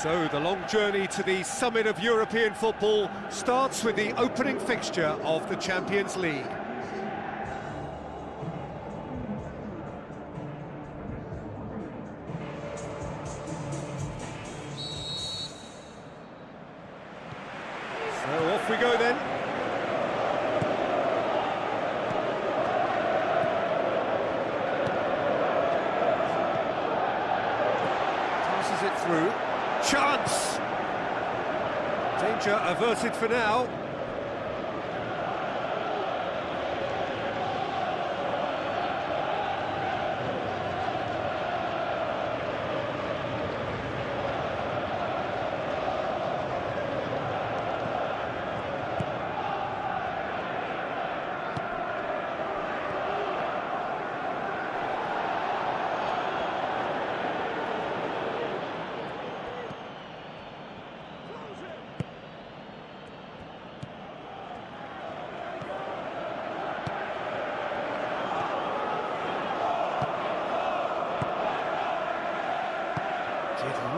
So the long journey to the summit of European football starts with the opening fixture of the Champions League. So off we go then. Passes it through. Chance! Danger averted for now.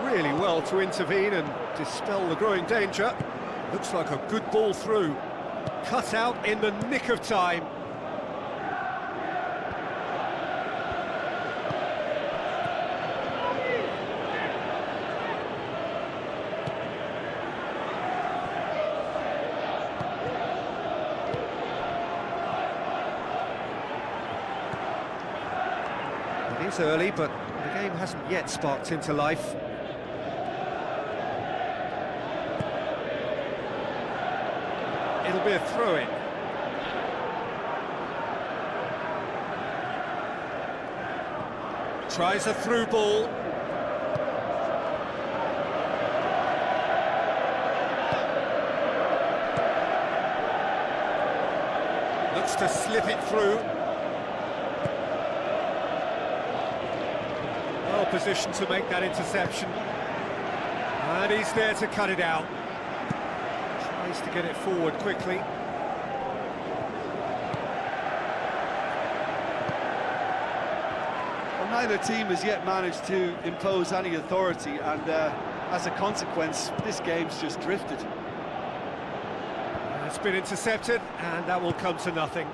Really well to intervene and dispel the growing danger. Looks like a good ball through. Cut out in the nick of time. It is early, but the game hasn't yet sparked into life. It'll be a throw-in. Tries a through ball. Looks to slip it through. Well positioned to make that interception. And he's there to cut it out. Tries to get it forward quickly. Well, neither team has yet managed to impose any authority, and as a consequence, this game's just drifted. It's been intercepted, and that will come to nothing.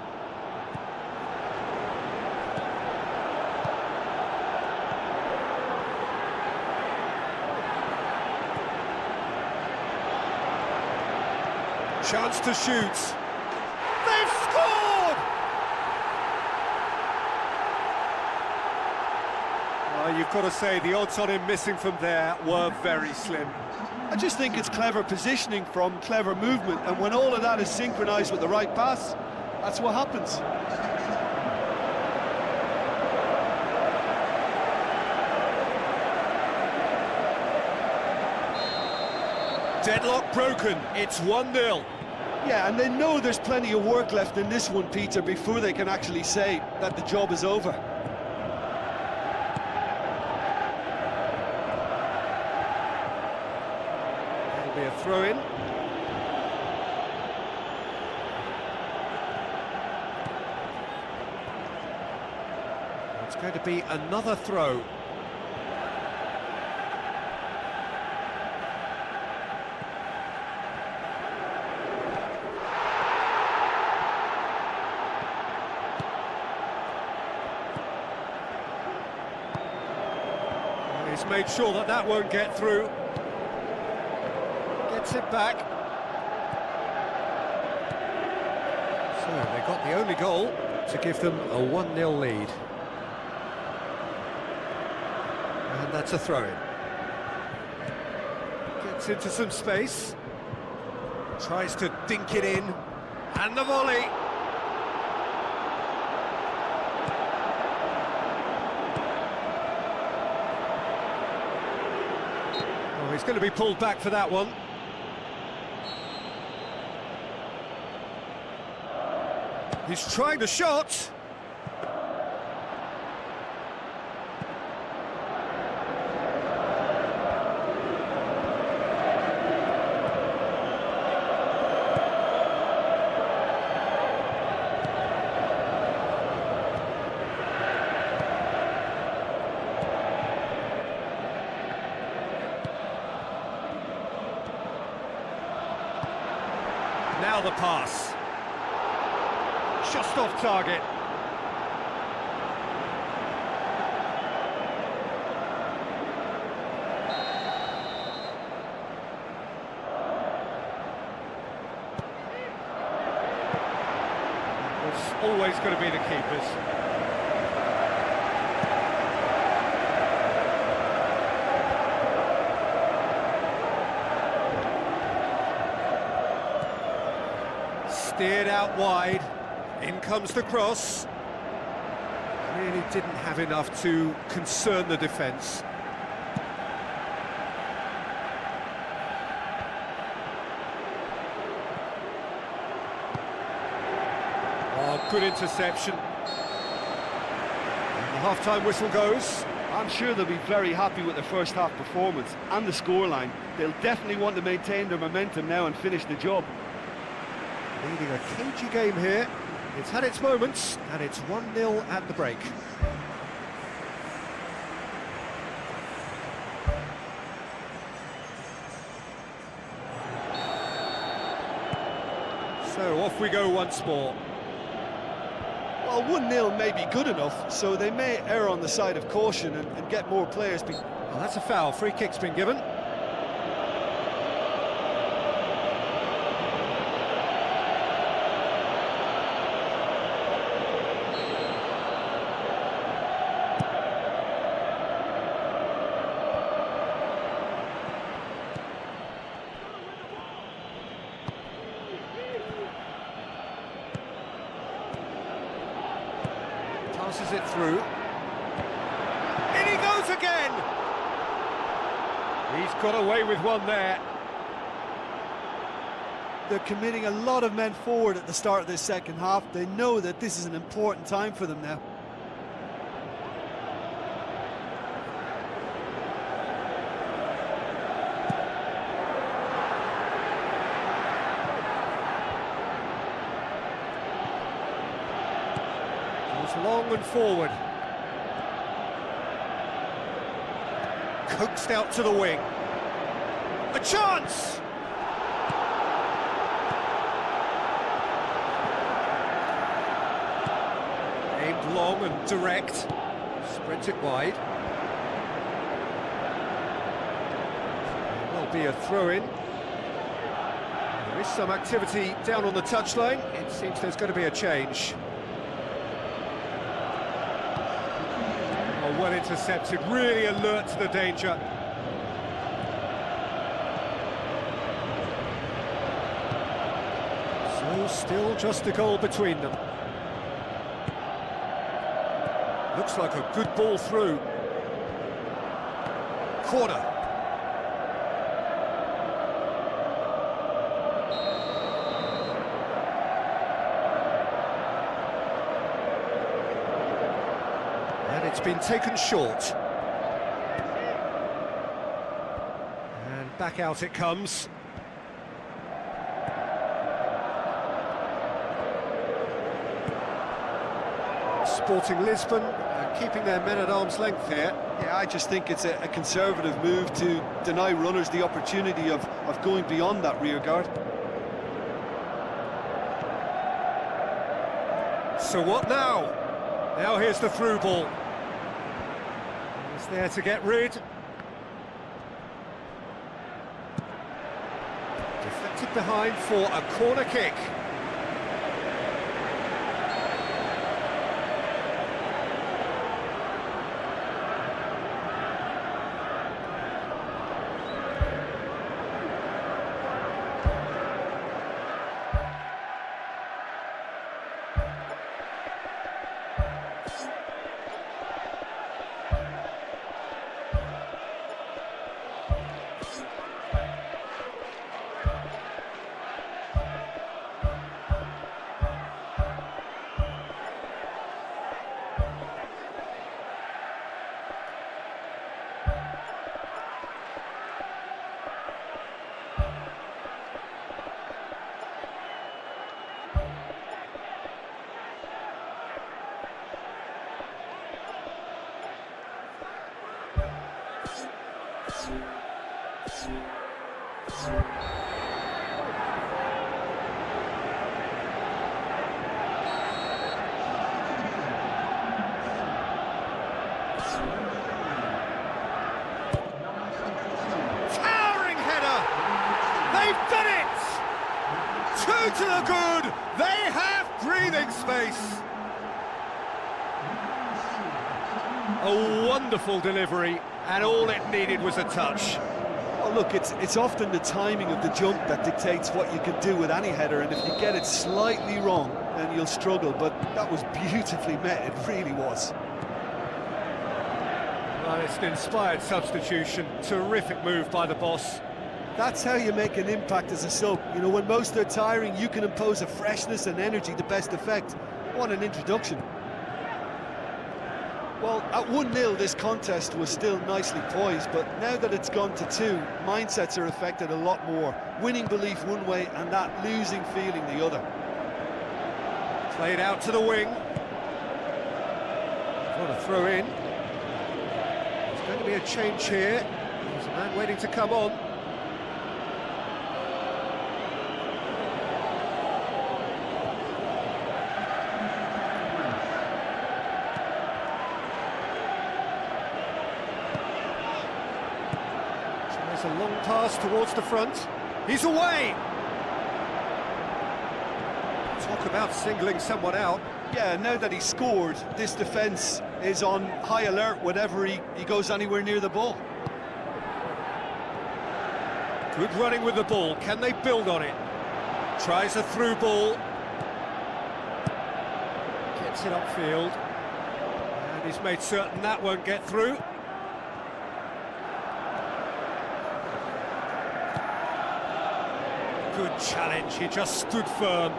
Chance to shoot. They've scored! Well, you've got to say the odds on him missing from there were very slim. I just think it's clever positioning from clever movement, and when all of that is synchronised with the right pass, That's what happens. Deadlock broken, it's 1-0. Yeah, and they know there's plenty of work left in this one, Peter, before they can actually say that the job is over. That'll be a throw-in. It's going to be another throw. He's made sure that that won't get through. Gets it back. So they got the only goal to give them a 1-0 lead. And that's a throw-in. Gets into some space. Tries to dink it in. And the volley. He's going to be pulled back for that one. He's trying the shot. Now the pass. Just off target. It's always going to be the keepers. Steered out wide, in comes the cross. Really didn't have enough to concern the defence. Oh, good interception. And the half-time whistle goes. I'm sure they'll be very happy with their first half performance and the scoreline. They'll definitely want to maintain their momentum now and finish the job. Leading a cagey game here. It's had its moments, and it's 1-0 at the break. So off we go once more. Well, 1-0 may be good enough, so they may err on the side of caution and get more players. Well, that's a foul. Free kick's been given. Passes it through. In he goes again! He's got away with one there. They're committing a lot of men forward at the start of this second half. They know that this is an important time for them now. Long and forward. Coaxed out to the wing. A chance! Aimed long and direct. Sprint it wide. There will be a throw-in. There is some activity down on the touchline. It seems there's going to be a change. Well intercepted, really alert to the danger. So 2, still just a goal between them. Looks like a good ball through. Corner. And it's been taken short. And back out it comes. Sporting Lisbon keeping their men at arm's length here. Yeah, I just think it's a conservative move to deny runners the opportunity of going beyond that rear guard. So what now? Now here's the through ball. He's there to get rid. Deflected behind for a corner kick. Towering header! They've done it! 2 to the good! They have breathing space! A wonderful delivery, and all it needed was a touch. Well, look, it's often the timing of the jump that dictates what you can do with any header, and if you get it slightly wrong, then you'll struggle, but that was beautifully met, it really was. Well, it's an inspired substitution, terrific move by the boss. That's how you make an impact as a sub. You know, when most are tiring, you can impose a freshness and energy to best effect. What an introduction. Well, at 1-0, this contest was still nicely poised, but now that it's gone to 2, mindsets are affected a lot more. Winning belief one way and that losing feeling the other. Played out to the wing. What a throw in. There's going to be a change here. There's a man waiting to come on. A long pass towards the front. He's away! Talk about singling someone out. Yeah, now that he's scored, this defence is on high alert whenever he goes anywhere near the ball. Good running with the ball. Can they build on it? Tries a through ball. Gets it upfield. And he's made certain that won't get through. Good challenge, he just stood firm.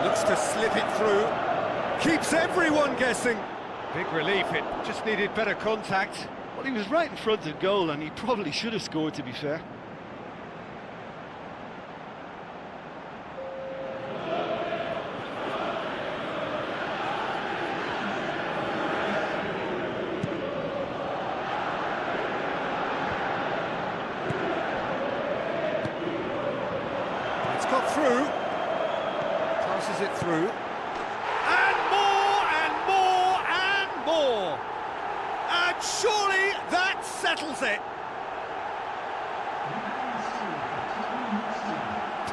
Looks to slip it through. Keeps everyone guessing. Big relief, it just needed better contact. Well, he was right in front of goal and he probably should have scored, to be fair. Got through, passes it through, and more, and more, and more, and surely that settles it.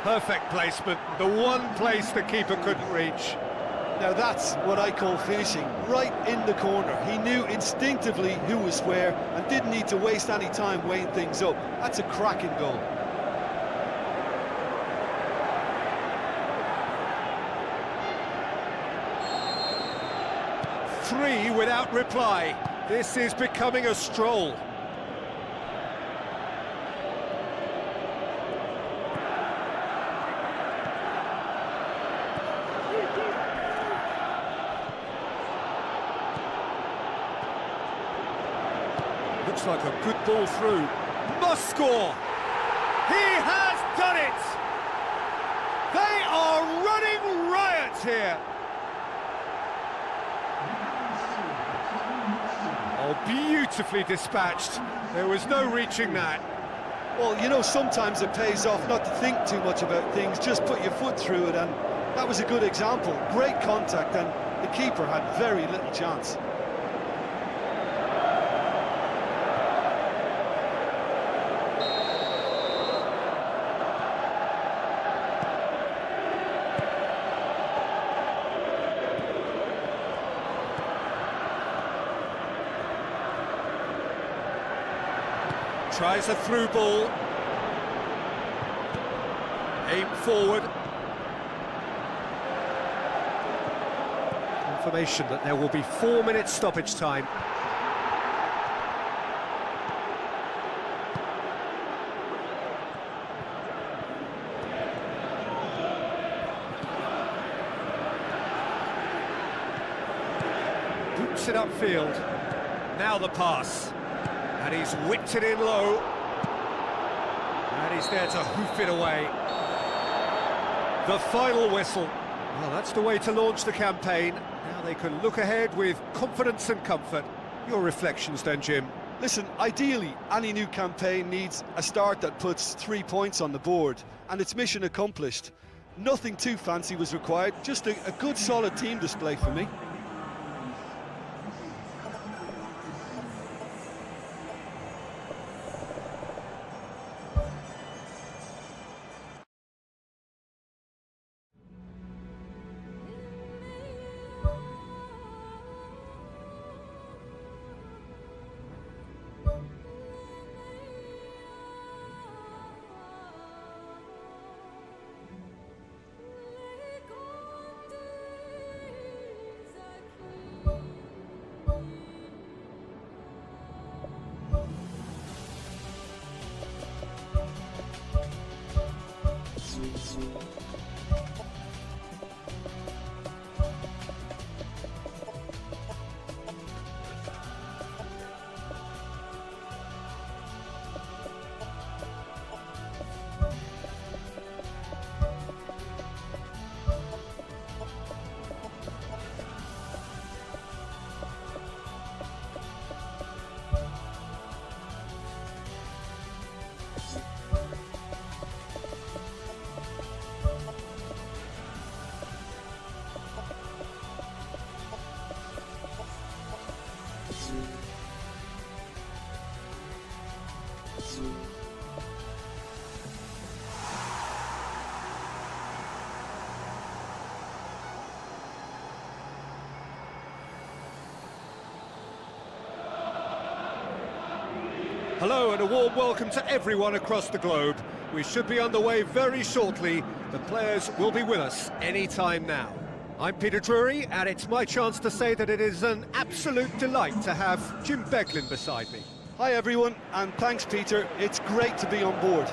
Perfect placement, the one place the keeper couldn't reach. Now that's what I call finishing, right in the corner. He knew instinctively who was where and didn't need to waste any time weighing things up. That's a cracking goal. Three without reply. This is becoming a stroll. Looks like a good ball through. Must score! He has done it! They are running riot here! Oh, beautifully dispatched. There was no reaching that. Well, you know, sometimes it pays off not to think too much about things, just put your foot through it, and that was a good example. Great contact, and the keeper had very little chance. Tries a through ball. Aim forward. Confirmation that there will be 4 minutes stoppage time. Boots it upfield. Now the pass. And he's whipped it in low. And he's there to hoof it away. The final whistle. Well, that's the way to launch the campaign. Now they can look ahead with confidence and comfort. Your reflections then, Jim? Listen, ideally, any new campaign needs a start that puts 3 points on the board, and it's mission accomplished. Nothing too fancy was required, just a good, solid team display for me. Hello and a warm welcome to everyone across the globe. We should be underway very shortly. The players will be with us any time now. I'm Peter Drury, and it's my chance to say that it is an absolute delight to have Jim Beglin beside me. Hi everyone, and thanks Peter, it's great to be on board.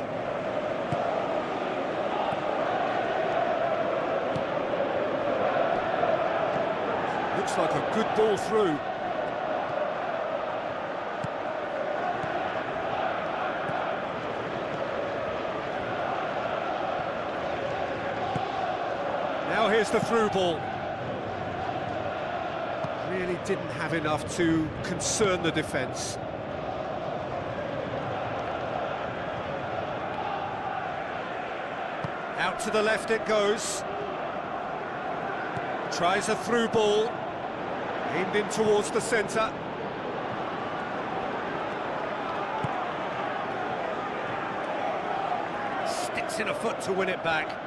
Looks like a good ball through. Now here's the through ball. Really didn't have enough to concern the defence. Out to the left it goes. Tries a through ball. Aimed in towards the centre. Sticks in a foot to win it back.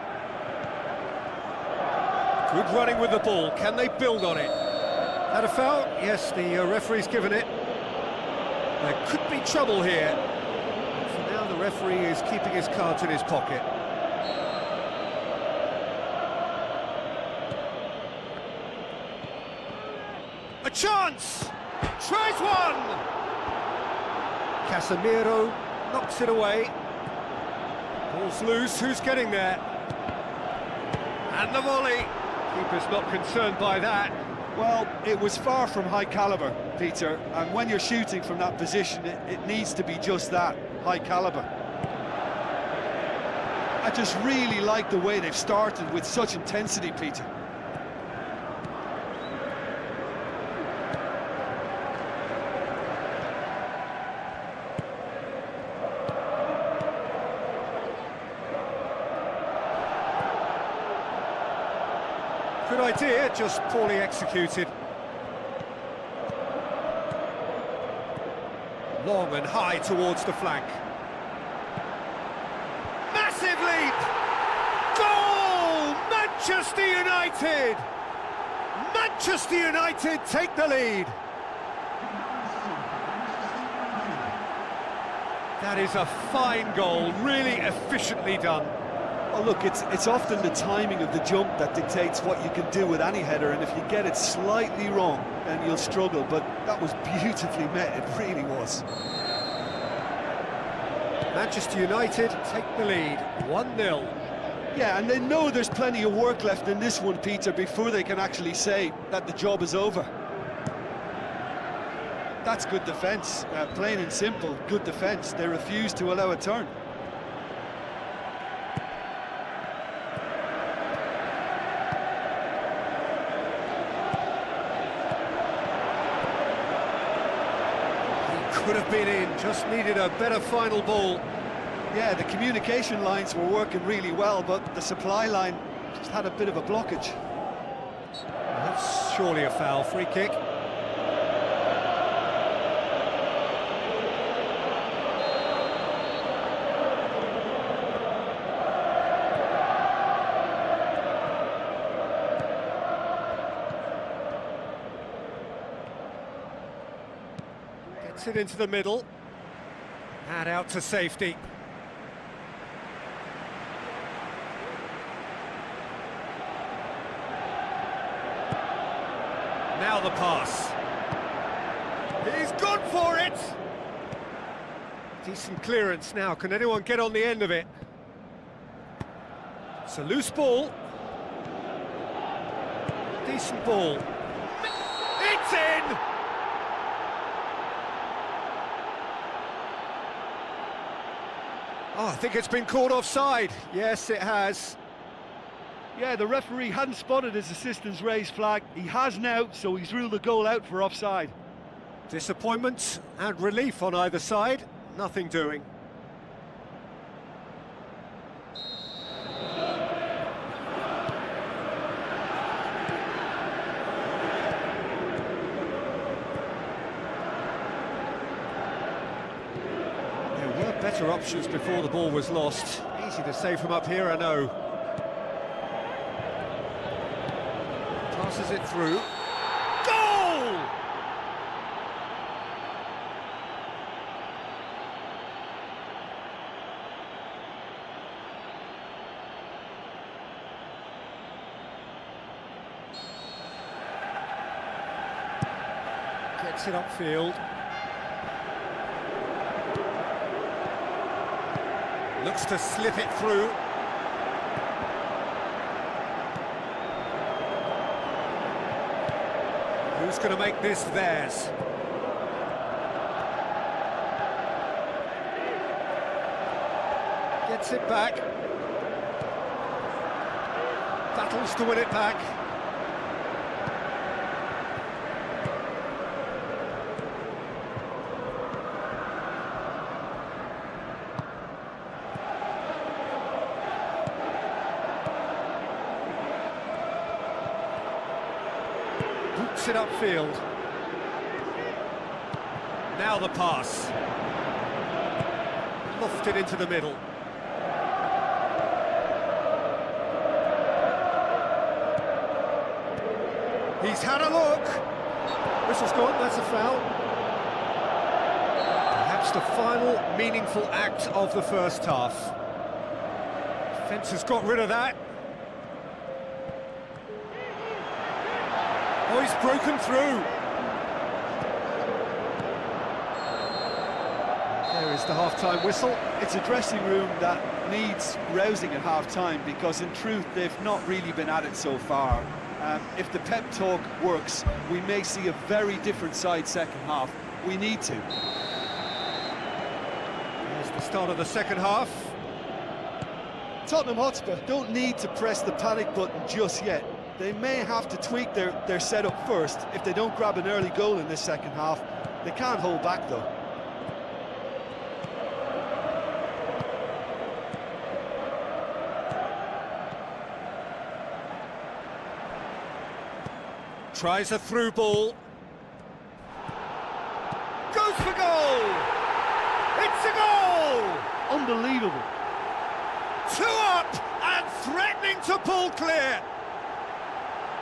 Good running with the ball. Can they build on it? Had a foul? Yes, the referee's given it. There could be trouble here. For now, the referee is keeping his cards in his pocket. A chance! Tries one! Casemiro knocks it away. Ball's loose, who's getting there? And the volley. Keeper's not concerned by that. Well, it was far from high caliber, Peter, and when you're shooting from that position, it needs to be just that, high caliber. I just really like the way they've started with such intensity, Peter. Good idea, just poorly executed. Long and high towards the flank. Massive leap! Goal! Manchester United! Manchester United take the lead. That is a fine goal, really efficiently done. Well, look, it's often the timing of the jump that dictates what you can do with any header, and if you get it slightly wrong, then you'll struggle, but that was beautifully met, it really was. Manchester United take the lead, 1-0. Yeah, and they know there's plenty of work left in this one, Peter, before they can actually say that the job is over. That's good defence, plain and simple, good defence. They refuse to allow a turn. Could have been in, just needed a better final ball. Yeah, the communication lines were working really well, but the supply line just had a bit of a blockage. That's surely a foul, free kick. Gets it into the middle, and out to safety. Now the pass. He's gone for it! Decent clearance now, can anyone get on the end of it? It's a loose ball. Decent ball. It's in! Oh, I think it's been called offside. Yes, it has. Yeah, the referee hadn't spotted his assistant's raised flag. He has now, so he's ruled the goal out for offside. Disappointment and relief on either side. Nothing doing. Better options before the ball was lost. Easy to save from up here, I know. Passes it through. Goal! Gets it upfield. Looks to slip it through. Who's going to make this theirs? Gets it back. Battles to win it back. Boots it upfield. Now the pass. Lofted into the middle. He's had a look. Whistle's gone, that's a foul. Perhaps the final meaningful act of the first half. Defence has got rid of that. Oh, he's broken through. There is the half-time whistle. It's a dressing room that needs rousing at half-time because, in truth, they've not really been at it so far. If the pep talk works, we may see a very different side second half. We need to. There's the start of the second half. Tottenham Hotspur don't need to press the panic button just yet. They may have to tweak their setup first if they don't grab an early goal in this second half. They can't hold back, though. Tries a through ball. Goes for goal! It's a goal! Unbelievable. 2 up and threatening to pull clear.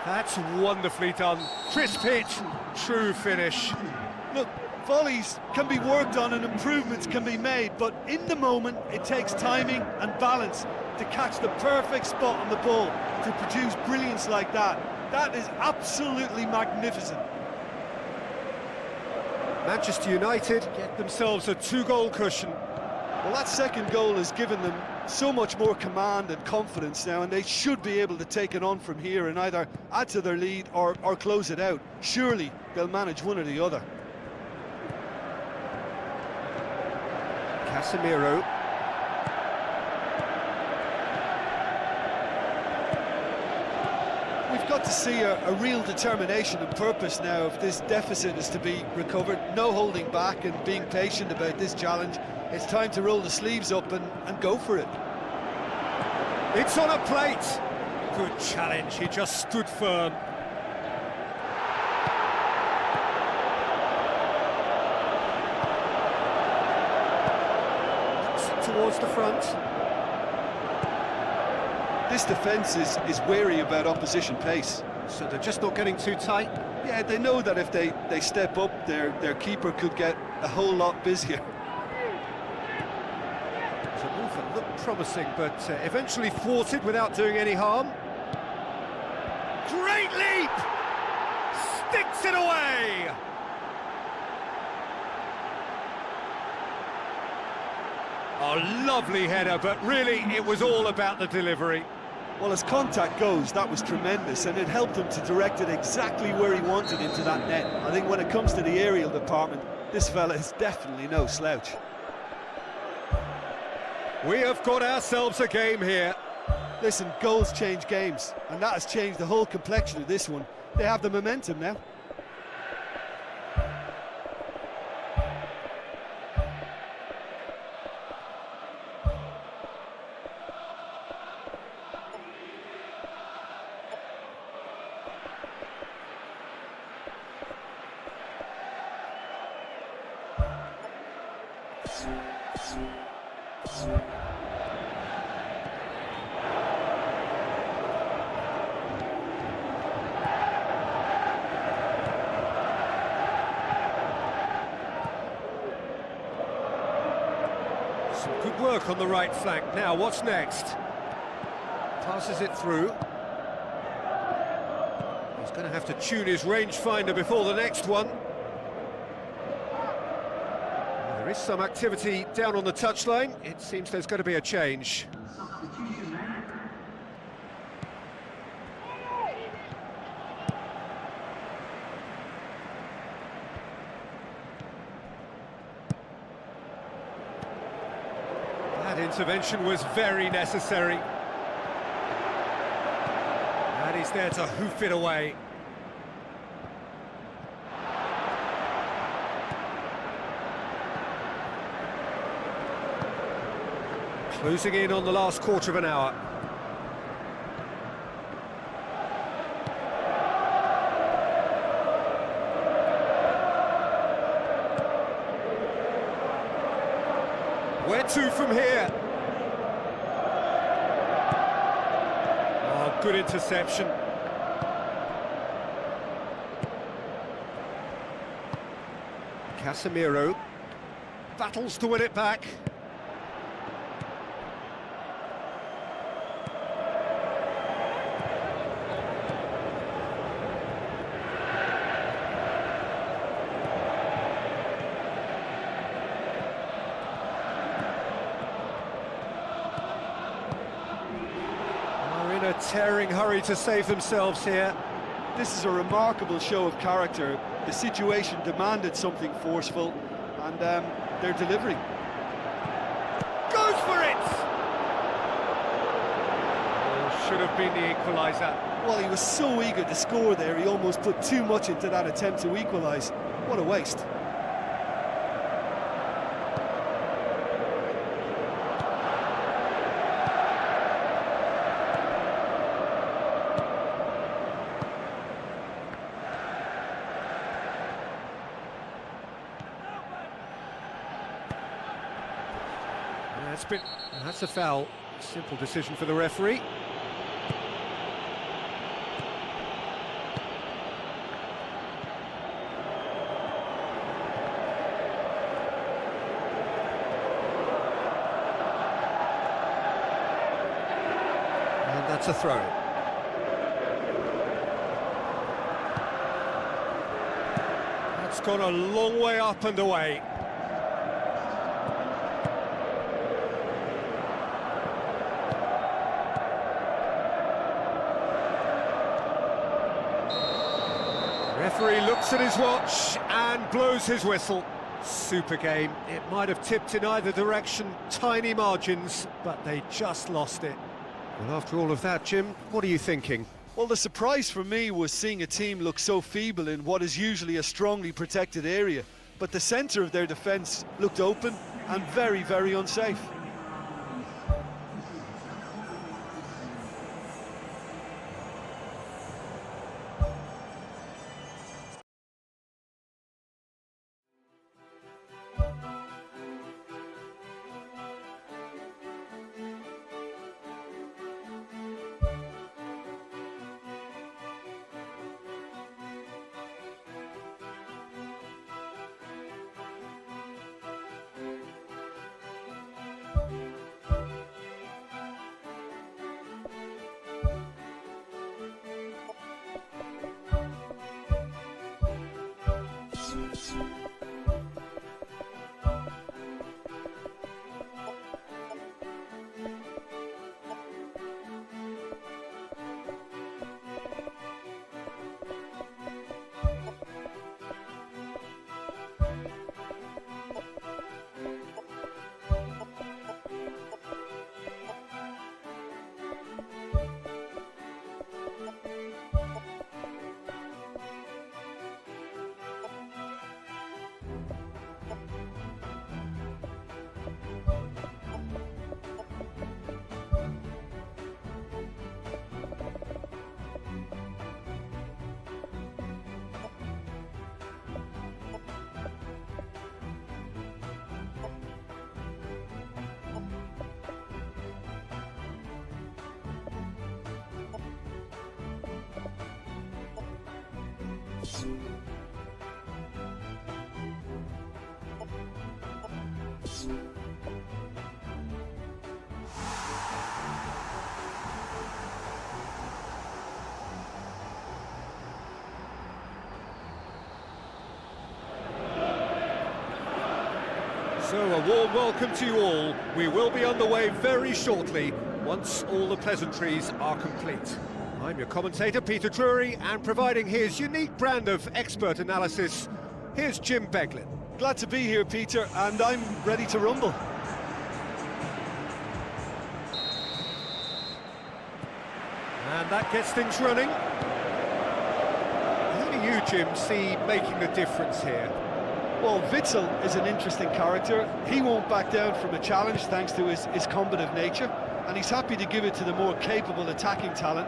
That's wonderfully done. Crisp hit, true finish. Look, volleys can be worked on and improvements can be made, but in the moment it takes timing and balance to catch the perfect spot on the ball to produce brilliance like that. That is absolutely magnificent. Manchester United get themselves a 2-goal cushion. Well, that second goal has given them so much more command and confidence now, and they should be able to take it on from here and either add to their lead or close it out. Surely they'll manage one or the other. Casemiro. We've got to see a real determination and purpose now if this deficit is to be recovered. No holding back and being patient about this challenge. It's time to roll the sleeves up and go for it. It's on a plate. Good challenge, he just stood firm. Towards the front. This defence is wary about opposition pace. So they're just not getting too tight? Yeah, they know that if they step up, their keeper could get a whole lot busier. It's a move that looked promising, but eventually thwarted without doing any harm. Great leap! Sticks it away! A lovely header, but really it was all about the delivery. Well, as contact goes, that was tremendous, and it helped him to direct it exactly where he wanted into that net. I think when it comes to the aerial department, this fella is definitely no slouch. We have got ourselves a game here. Listen, goals change games, and that has changed the whole complexion of this one. They have the momentum now. Some good work on the right flank. Now, what's next? Passes it through. He's going to have to tune his rangefinder before the next one. There is some activity down on the touchline. It seems there's going to be a change. That intervention was very necessary. And he's there to hoof it away. Closing in on the last quarter of an hour. Where to from here? Oh, good interception. Casemiro battles to win it back. Are in a tearing hurry to save themselves here. This is a remarkable show of character. The situation demanded something forceful, and they're delivering. Goes for it! Oh, should have been the equaliser. Well, he was so eager to score there, he almost put too much into that attempt to equalise. What a waste. That's a foul. Simple decision for the referee. And that's a throw. That's gone a long way up and away. Referee looks at his watch and blows his whistle. Super game. It might have tipped in either direction, tiny margins, but they just lost it. Well, after all of that, Jim, what are you thinking? Well, the surprise for me was seeing a team look so feeble in what is usually a strongly protected area. But the centre of their defence looked open and very, very unsafe. So a warm welcome to you all. We will be on the way very shortly, once all the pleasantries are complete. I'm your commentator, Peter Drury, and providing his unique brand of expert analysis, here's Jim Beglin. Glad to be here, Peter, and I'm ready to rumble. And that gets things running. Who do you, Jim, see making the difference here? Well, Witsel is an interesting character. He won't back down from a challenge thanks to his combative nature, and he's happy to give it to the more capable attacking talent.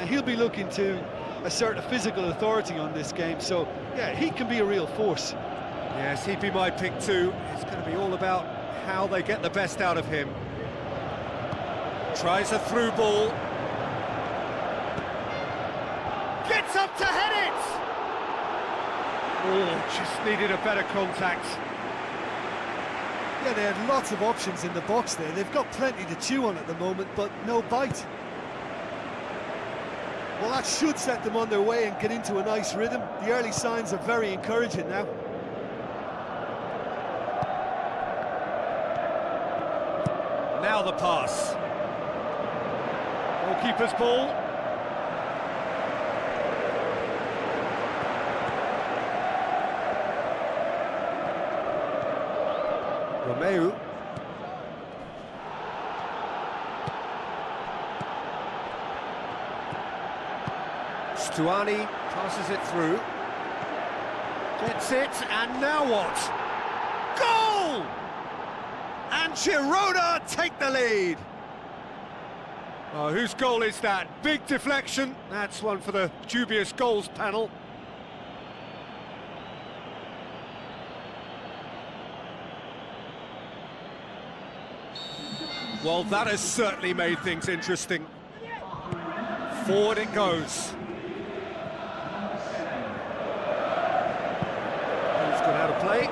He'll be looking to assert a physical authority on this game, so yeah, he can be a real force. Yes, he'd be my pick too. It's going to be all about how they get the best out of him. Tries a through ball. Gets up to head it! Oh, just needed a better contact. Yeah, they had lots of options in the box there. They've got plenty to chew on at the moment, but no bite. Well, that should set them on their way and get into a nice rhythm. The early signs are very encouraging now. Now the pass. Goalkeeper's ball. Romeu. Stuani passes it through. Gets it, and now what? Goal! And Girona take the lead. Oh, whose goal is that? Big deflection. That's one for the dubious goals panel. Well, that has certainly made things interesting. Forward it goes. Who's gone out of play?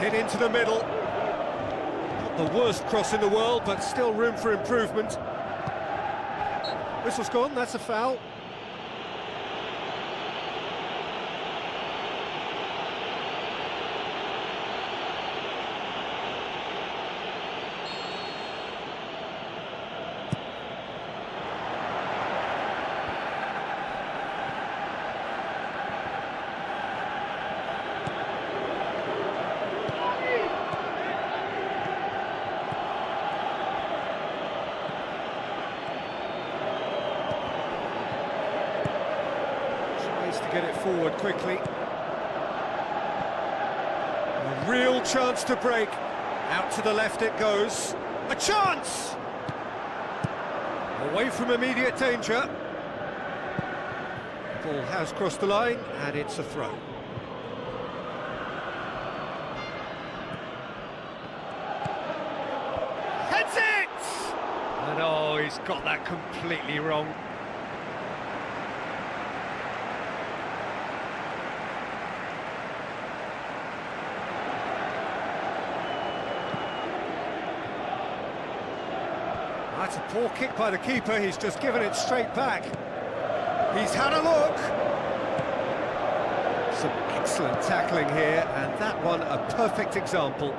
Hit into the middle. Not the worst cross in the world, but still room for improvement. Whistle's gone, that's a foul. To get it forward quickly. A real chance to break. Out to the left it goes. A chance! Away from immediate danger. Ball has crossed the line, and it's a throw. Heads it! And oh, he's got that completely wrong. That's a poor kick by the keeper, he's just given it straight back. He's had a look. Some excellent tackling here, and that one a perfect example.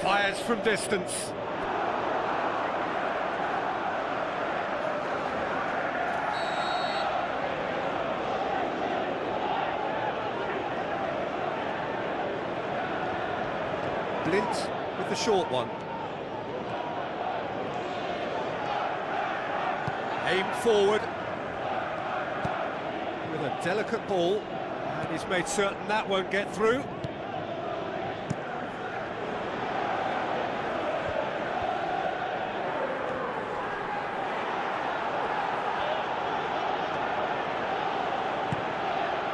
Fires from distance. Blint with the short one. Aimed forward with a delicate ball, and he's made certain that won't get through.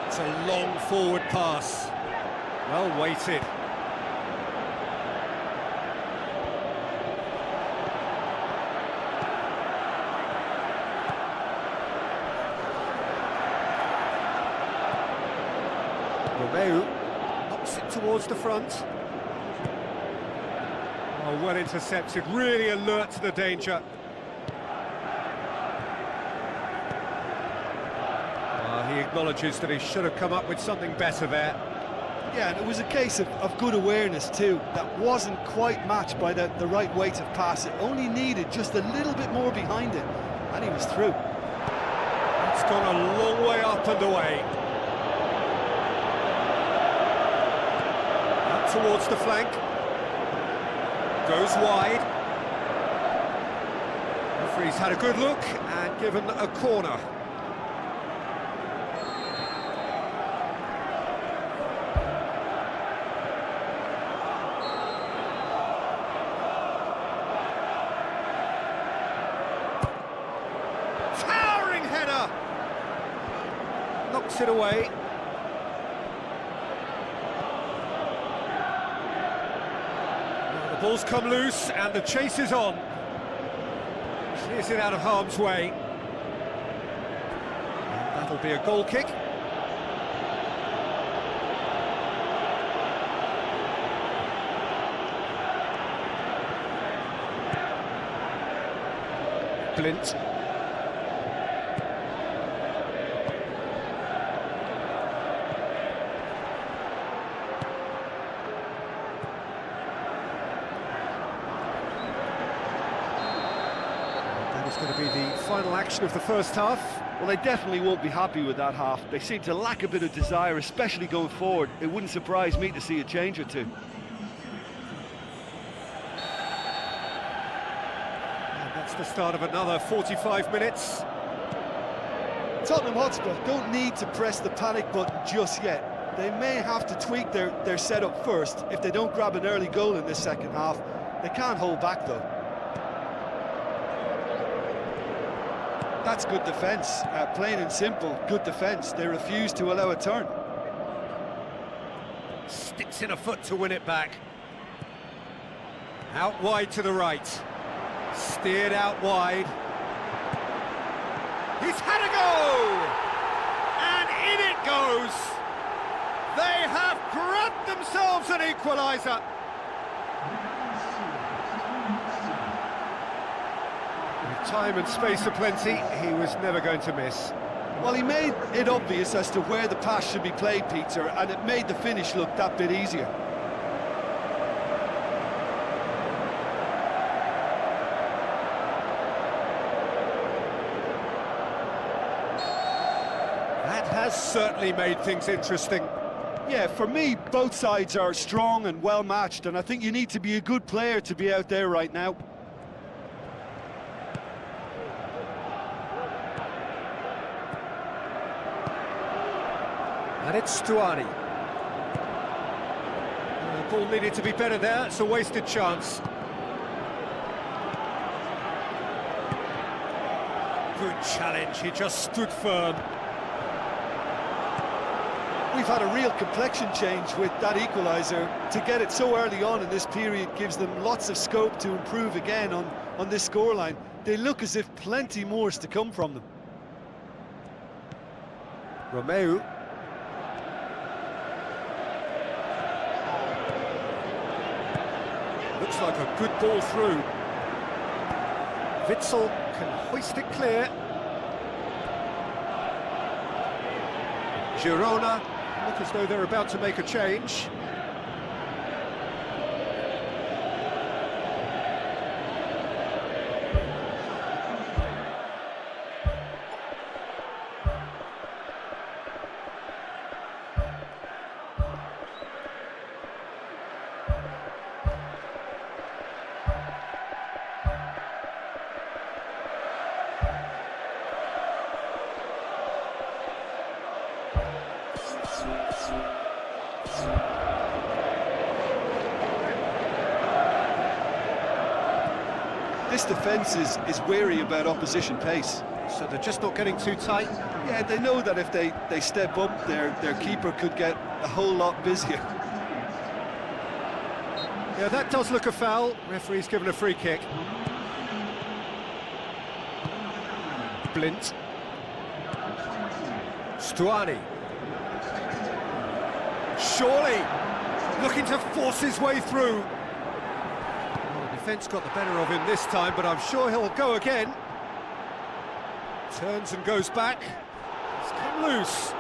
It's a long forward pass. Well weighted. Romeu knocks it towards the front. Oh, well intercepted, really alert to the danger. He acknowledges that he should have come up with something better there. Yeah, and it was a case of good awareness too. That wasn't quite matched by the right weight of pass. It only needed just a little bit more behind it, and he was through. It's gone a long way up and away. Up towards the flank. Goes wide. Referee's had a good look and given a corner. knocks it away. Now the ball's come loose and the chase is on. Clears it out of harm's way. And that'll be a goal kick. Blint. That is going to be the final action of the first half. Well, they definitely won't be happy with that half. They seem to lack a bit of desire, especially going forward. It wouldn't surprise me to see a change or two. That's the start of another 45 minutes. Tottenham Hotspur don't need to press the panic button just yet. They may have to tweak their setup first if they don't grab an early goal in this second half. They can't hold back though. That's good defence, plain and simple, good defence. They refuse to allow a turn. Sticks in a foot to win it back. Out wide to the right. Steered out wide. He's had a go! And in it goes! They have grabbed themselves an equaliser. With time and space aplenty, he was never going to miss. Well, he made it obvious as to where the pass should be played, Peter, and it made the finish look that bit easier. That has certainly made things interesting. Yeah, for me, both sides are strong and well matched, and I think you need to be a good player to be out there right now. And it's Stuani. The ball needed to be better there, it's a wasted chance. Good challenge, he just stood firm. We've had a real complexion change with that equaliser. To get it so early on in this period gives them lots of scope to improve again on this scoreline. They look as if plenty more is to come from them. Romeu. Looks like a good ball through. Witsel can hoist it clear. Girona look as though they're about to make a change. This defence is wary about opposition pace. So they're just not getting too tight. Yeah, they know that if they step up, their keeper could get a whole lot busier. Yeah, that does look a foul. Referee's given a free kick. Blint. Stuani. Surely looking to force his way through. Well, the defence got the better of him this time, but I'm sure he'll go again. Turns and goes back. It's come loose.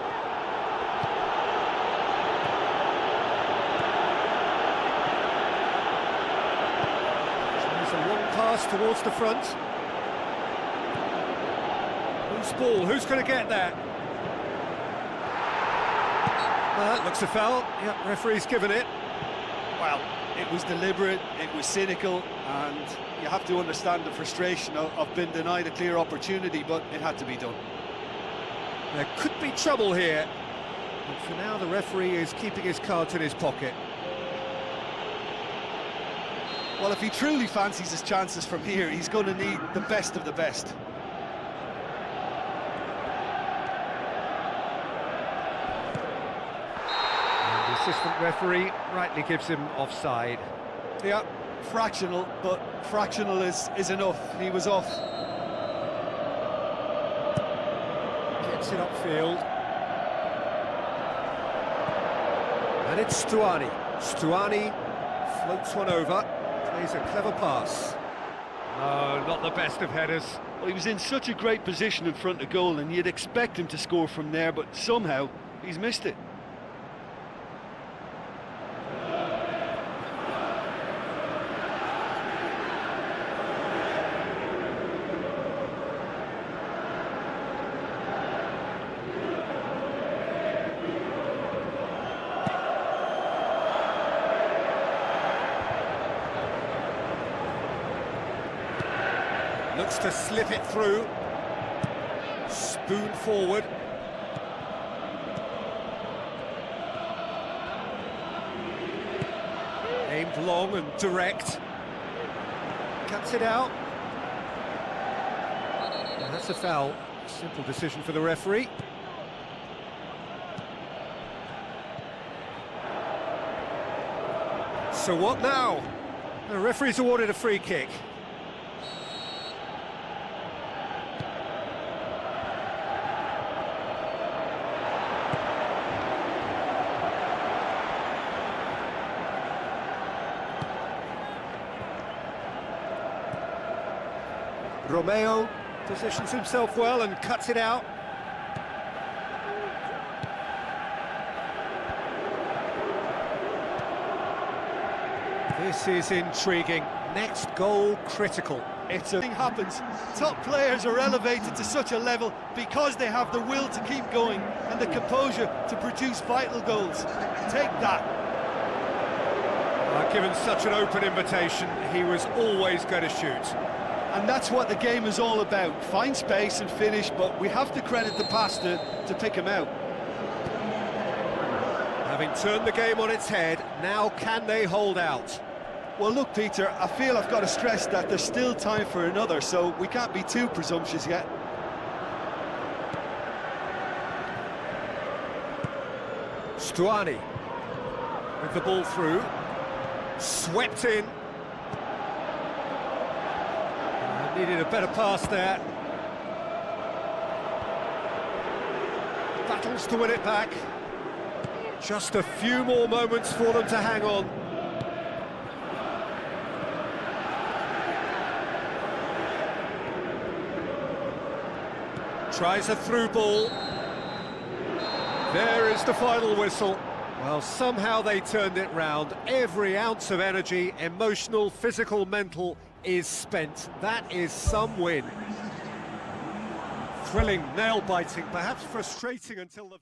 There's a long pass towards the front. Whose ball? Who's going to get that? That looks a foul. Yep, referee's given it. Well, it was deliberate, it was cynical, and you have to understand the frustration of being denied a clear opportunity, but it had to be done. There could be trouble here, but for now the referee is keeping his cards in his pocket. Well, if he truly fancies his chances from here, he's going to need the best of the best. assistant referee rightly gives him offside. Yeah, fractional, but fractional is enough. He was off. Gets it upfield. And it's Stuani. Stuani floats one over, plays a clever pass. No, not the best of headers. Well, he was in such a great position in front of goal, and you'd expect him to score from there, but somehow he's missed it. Looks to slip it through. Spoon forward. Aimed long and direct. Cuts it out. And that's a foul. Simple decision for the referee. So what now? The referee's awarded a free kick. Romeo positions himself well and cuts it out. This is intriguing. Next goal critical. Thing happens. Top players are elevated to such a level because they have the will to keep going and the composure to produce vital goals. Take that. Given such an open invitation, he was always going to shoot. And that's what the game is all about. Find space and finish, but we have to credit the pass to pick him out. Having turned the game on its head, now can they hold out? Well, look, Peter, I feel I've got to stress that there's still time for another, so we can't be too presumptuous yet. Stuani with the ball through. Swept in. Needed a better pass there. Battles to win it back. Just a few more moments for them to hang on. Tries a through ball. There is the final whistle. Well, somehow they turned it round. Every ounce of energy, emotional, physical, mental, is spent. That is some win. Thrilling, nail-biting, perhaps frustrating until the...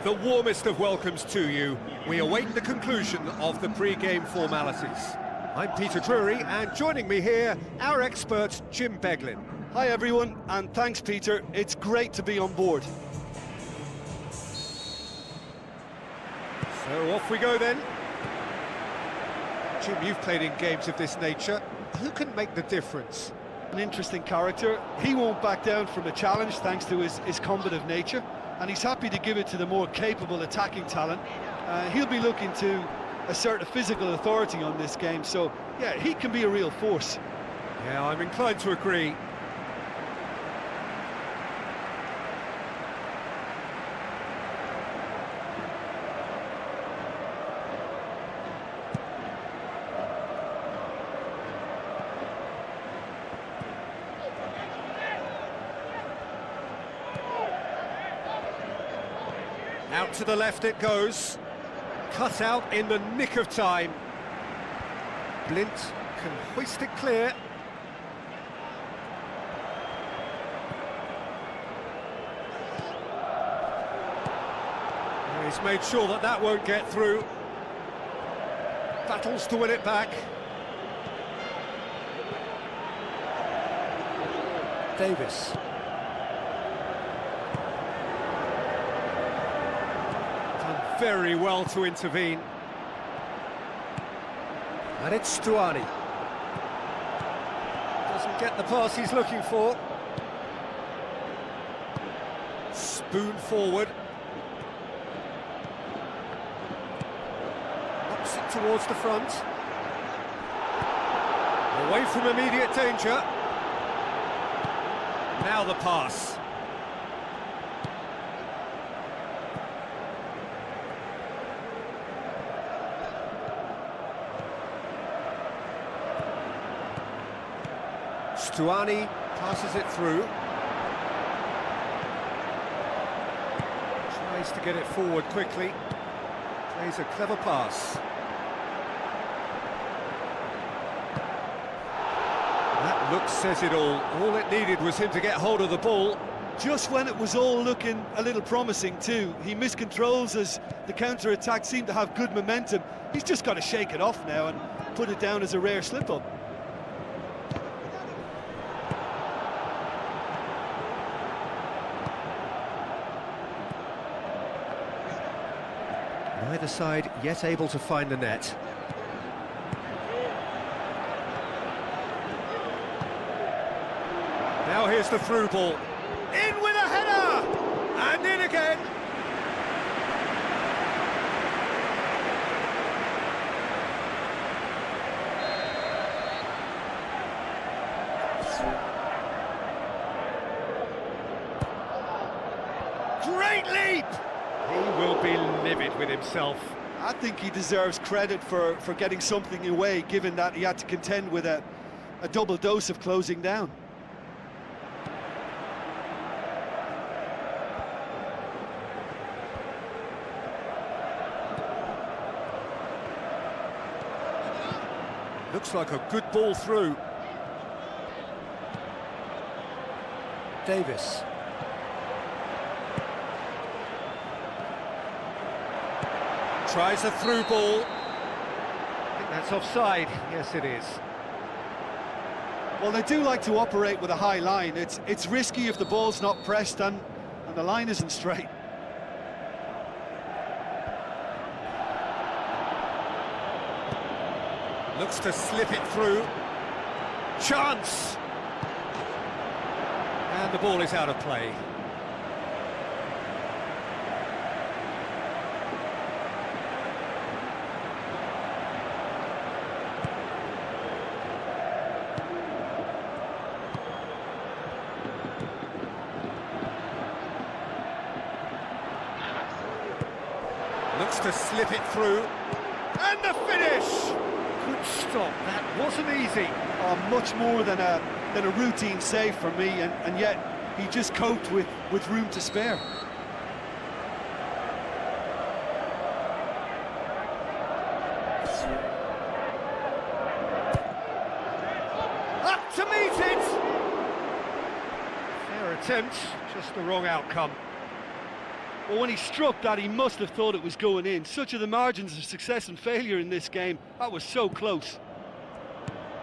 The warmest of welcomes to you. We await the conclusion of the pre-game formalities. I'm Peter Drury, and joining me here, our expert, Jim Beglin. Hi everyone, and thanks Peter. It's great to be on board. So off we go then. Jim, you've played in games of this nature. Who can make the difference? An interesting character. He won't back down from a challenge thanks to his combative nature, and he's happy to give it to the more capable attacking talent. He'll be looking to assert a physical authority on this game, so yeah, he can be a real force. Yeah, I'm inclined to agree. Out to the left it goes. Cut out in the nick of time. Blint can hoist it clear. He's made sure that that won't get through. Battles to win it back. Davis. Very well to intervene. And it's Stuani. Doesn't get the pass he's looking for. Spoon forward. Knocks it towards the front. Away from immediate danger. Now the pass. Stuani passes it through. Tries to get it forward quickly. Plays a clever pass. That look says it all. All it needed was him to get hold of the ball. Just when it was all looking a little promising too, he miscontrols as the counter-attack seemed to have good momentum. He's just got to shake it off now and put it down as a rare slip-up. Neither side yet able to find the net. Now here's the through ball. In with a header! And in again! Great leap! He will be livid with himself. I think he deserves credit for getting something away, given that he had to contend with a double dose of closing down. Looks like a good ball through. Davis. Tries a through ball. I think that's offside. Yes, it is. Well, they do like to operate with a high line. It's risky if the ball's not pressed and the line isn't straight. Looks to slip it through. Chance! And the ball is out of play. Looks to slip it through. And the finish! Good stop, that wasn't easy. Much more than a routine save for me, and yet he just coped with room to spare. Up to meet it! Fair attempt, just the wrong outcome. Well, when he struck that, he must have thought it was going in. Such are the margins of success and failure in this game. That was so close.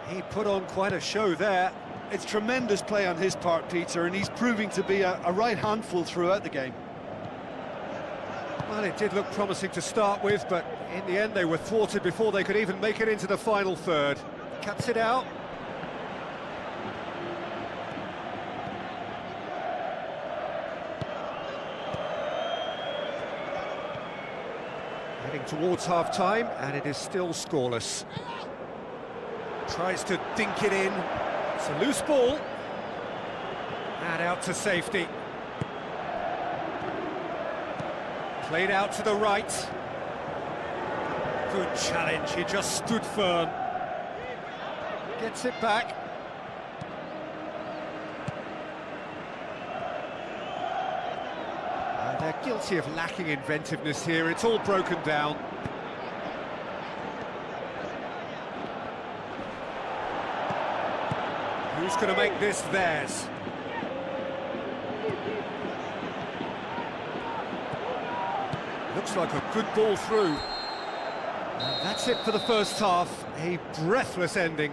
He put on quite a show there. It's tremendous play on his part, Peter, and he's proving to be a right handful throughout the game. Well, it did look promising to start with, but in the end they were thwarted before they could even make it into the final third. Cuts it out. Heading towards half-time, and it is still scoreless. Tries to dink it in. It's a loose ball. And out to safety. Played out to the right. Good challenge, he just stood firm. Gets it back. They're guilty of lacking inventiveness here, it's all broken down. Who's going to make this theirs? Looks like a good ball through. And that's it for the first half, a breathless ending.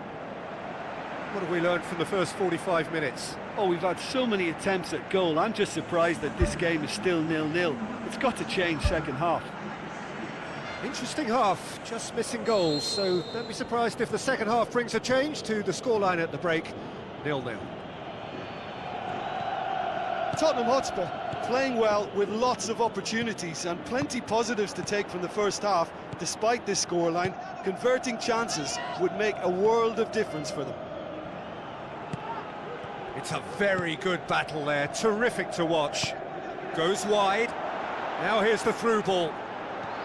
What have we learned from the first 45 minutes? Oh, we've had so many attempts at goal. I'm just surprised that this game is still 0-0. It's got to change second half. Interesting half, just missing goals, so don't be surprised if the second half brings a change to the scoreline at the break, 0-0. Tottenham Hotspur playing well with lots of opportunities and plenty positives to take from the first half. Despite this scoreline, converting chances would make a world of difference for them. It's a very good battle there, terrific to watch. Goes wide, now here's the through ball.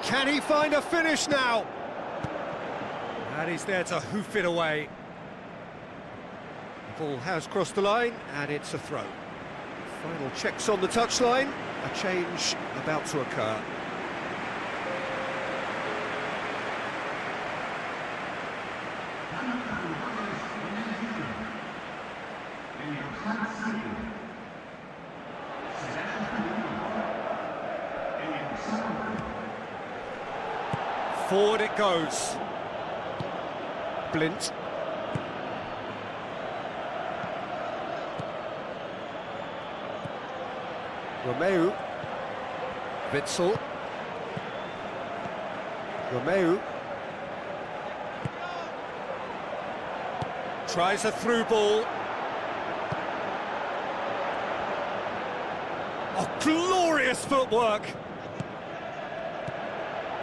Can he find a finish now? And he's there to hoof it away. The ball has crossed the line, and it's a throw. Final checks on the touchline, a change about to occur. Forward it goes. Blint. Romeu. Witsel. Romeu. Tries a through ball. Oh, glorious footwork!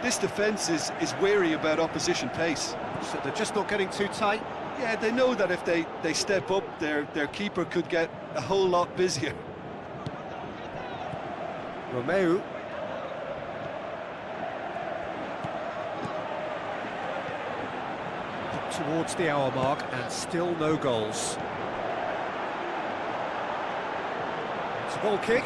This defence is wary about opposition pace. So they're just not getting too tight? Yeah, they know that if they step up, their keeper could get a whole lot busier. Romeu. Up towards the hour mark and still no goals. It's a goal kick.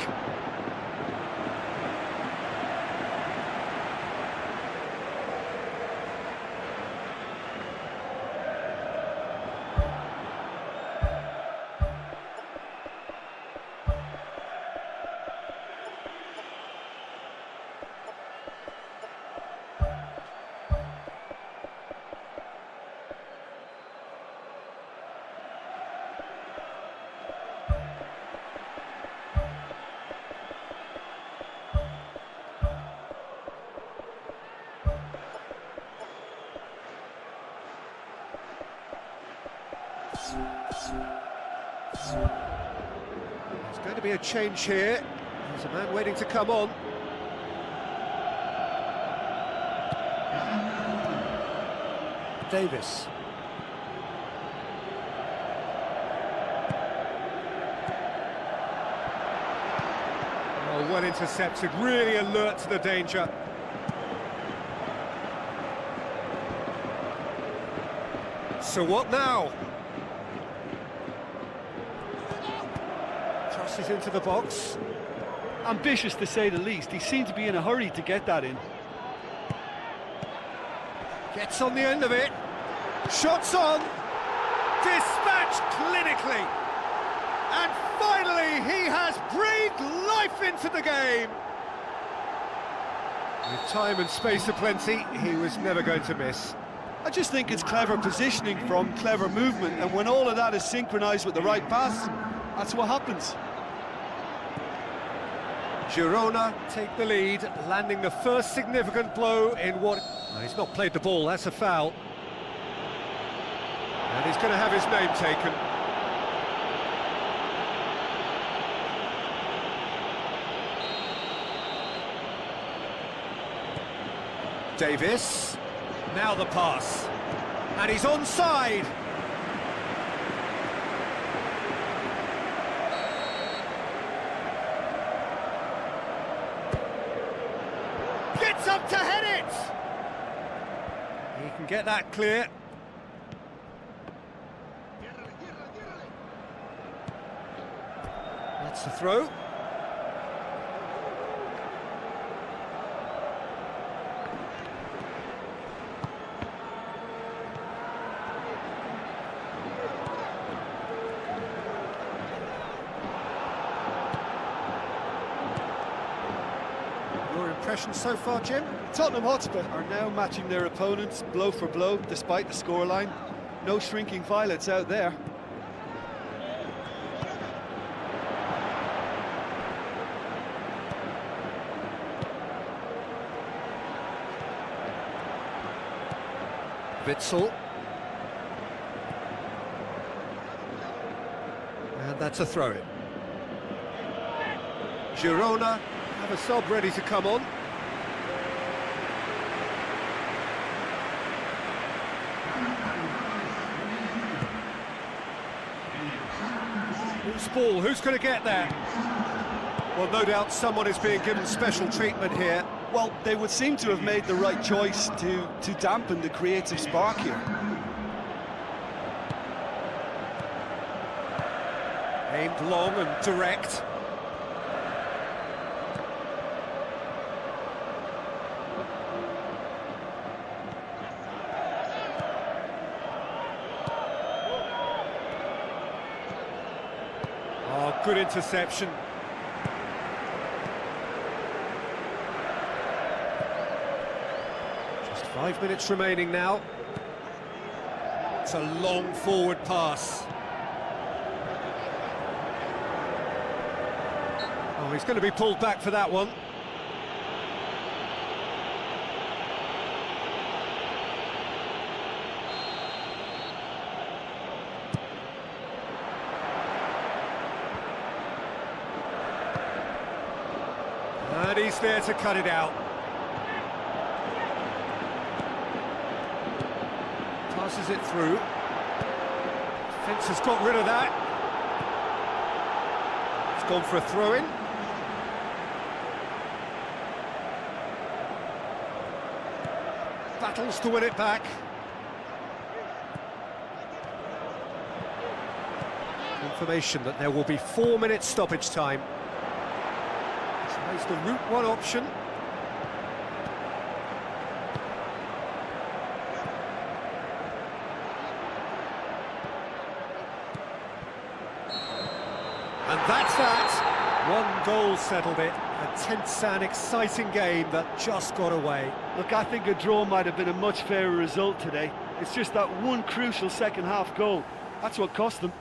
There's going to be a change here. There's a man waiting to come on. Davis. Oh, well intercepted, really alert to the danger. So what now? Crosses into the box. Ambitious to say the least. He seemed to be in a hurry to get that in. Gets on the end of it. Shots on. Dispatched clinically. And finally he has breathed life into the game. With time and space aplenty, he was never going to miss. I just think it's clever positioning from clever movement, and when all of that is synchronised with the right pass, that's what happens. Girona take the lead, landing the first significant blow in what... Oh, he's not played the ball, that's a foul. And he's going to have his name taken. Davis, now the pass, and he's onside. Gets up to head it! He can get that clear. That's the throw. Your impression so far, Jim? Tottenham Hotspur are now matching their opponents blow for blow, despite the scoreline. No shrinking violets out there. Witsel. And that's a throw-in. Girona have a sub ready to come on. Loose ball, who's going to get there? Well, no doubt someone is being given special treatment here. Well, they would seem to have made the right choice to dampen the creative spark here. Aimed long and direct. Oh, good interception. Just 5 minutes remaining now. It's a long forward pass. Oh, he's going to be pulled back for that one. And he's there to cut it out. Passes it through. Fence has got rid of that. It's gone for a throw-in. Battles to win it back. Confirmation that there will be 4 minutes stoppage time. Tries the route one option. And that's that. One goal settled it. A tense and exciting game that just got away. Look, I think a draw might have been a much fairer result today. It's just that one crucial second-half goal. That's what cost them.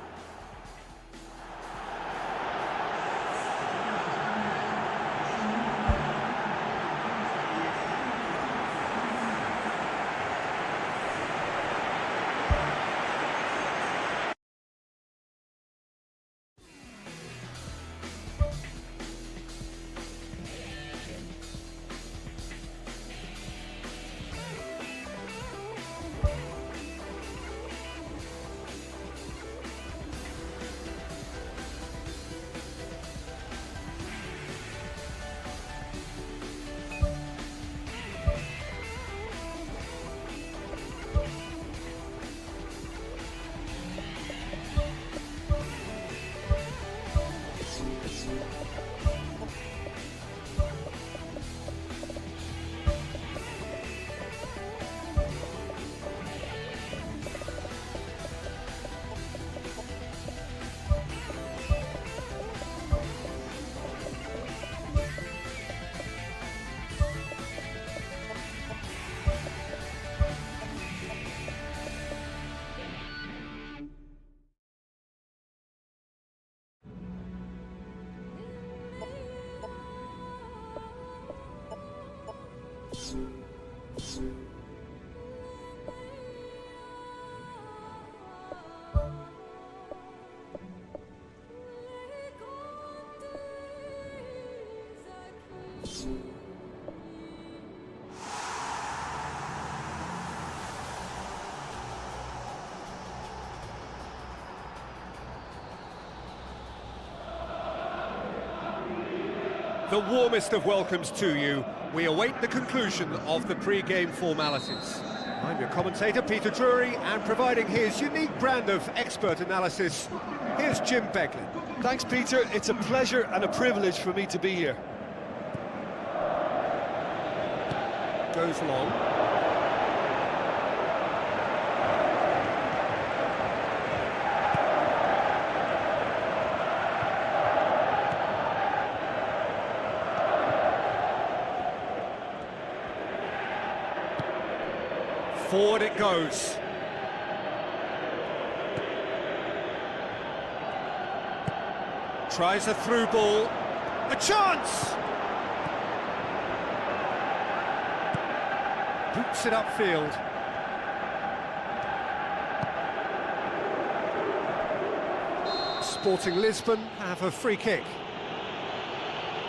The warmest of welcomes to you. We await the conclusion of the pre-game formalities. I'm your commentator, Peter Drury, and providing his unique brand of expert analysis, here's Jim Beglin. Thanks, Peter. It's a pleasure and a privilege for me to be here. Goes long. Forward it goes. Tries a through ball. A chance! Boots it upfield. Sporting Lisbon have a free kick.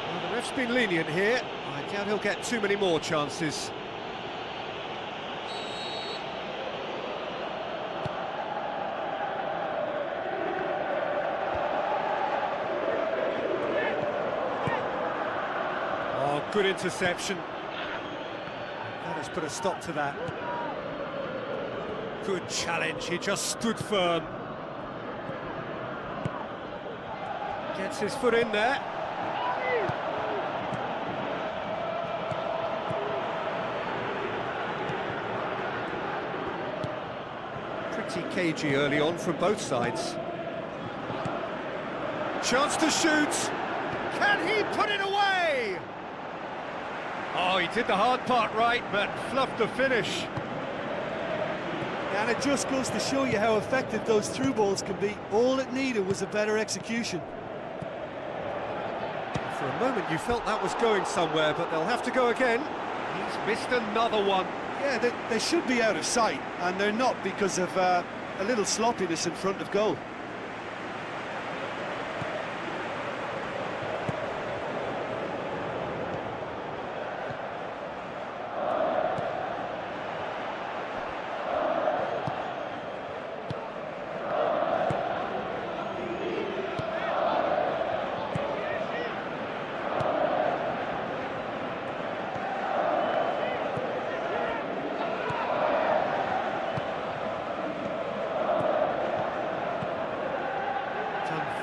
Well, the ref's been lenient here. I doubt he'll get too many more chances. Good interception. That has put a stop to that. Good challenge, he just stood firm. Gets his foot in there. Pretty cagey early on from both sides. Chance to shoot. Can he put it away? Oh, he did the hard part right, but fluffed the finish. And it just goes to show you how effective those through balls can be. All it needed was a better execution. For a moment you felt that was going somewhere, but they'll have to go again. He's missed another one. Yeah, they should be out of sight, and they're not because of a little sloppiness in front of goal.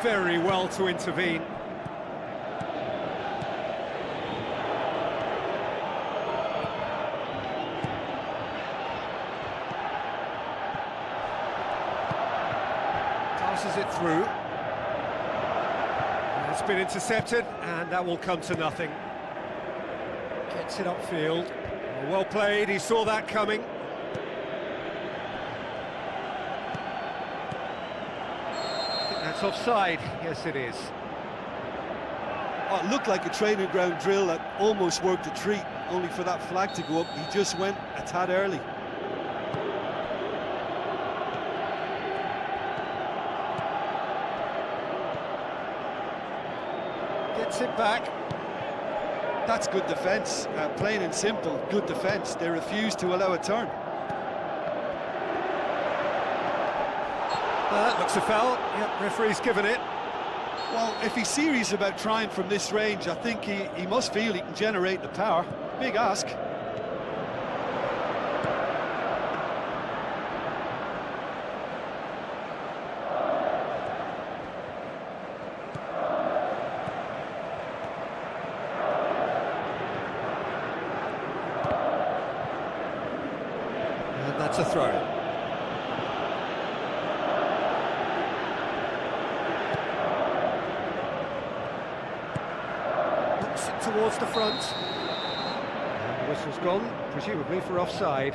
Very well to intervene. Passes it through. It's been intercepted, and that will come to nothing. Gets it upfield. Well played, he saw that coming. That's offside. Yes, it is. Oh, it looked like a training ground drill that almost worked a treat, only for that flag to go up. He just went a tad early. Gets it back. That's good defence. Plain and simple, good defence. They refused to allow a turn. That looks a foul. Yep, referee's given it. Well, if he's serious about trying from this range, I think he must feel he can generate the power. Big ask. And that's a throw. Towards the front. And the whistle's gone, presumably for offside.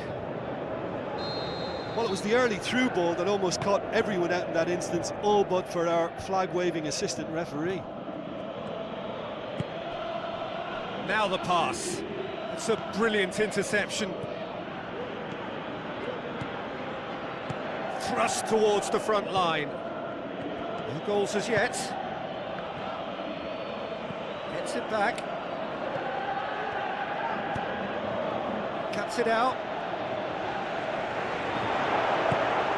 Well, it was the early through ball that almost caught everyone out in that instance, all but for our flag-waving assistant referee. Now the pass. It's a brilliant interception. Thrust towards the front line. No goals as yet. Gets it back. Cuts it out.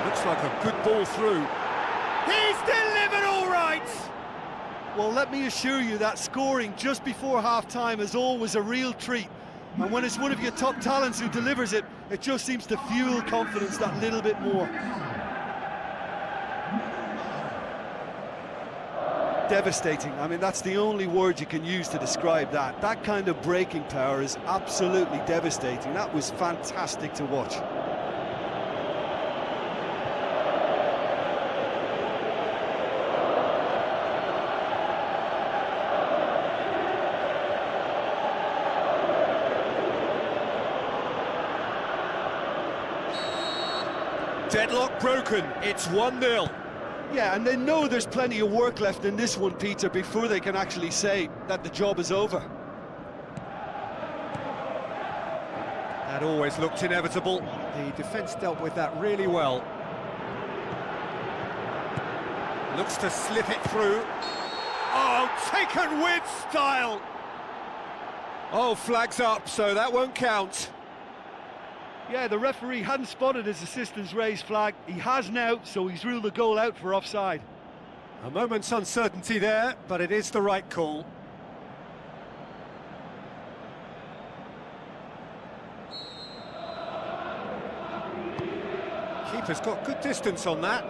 Looks like a good ball through. He's delivered all right! Well, let me assure you that scoring just before half-time is always a real treat. And when it's one of your top talents who delivers it, it just seems to fuel confidence that little bit more. Devastating. I mean, that's the only word you can use to describe that. That kind of breaking power is absolutely devastating. That was fantastic to watch. Deadlock broken, it's 1-0. Yeah, and they know there's plenty of work left in this one, Peter, before they can actually say that the job is over. That always looked inevitable. The defence dealt with that really well. Looks to slip it through. Oh, taken with style! Oh, flags up, so that won't count. Yeah, the referee hadn't spotted his assistant's raised flag. He has now, so he's ruled the goal out for offside. A moment's uncertainty there, but it is the right call. Keeper's got good distance on that.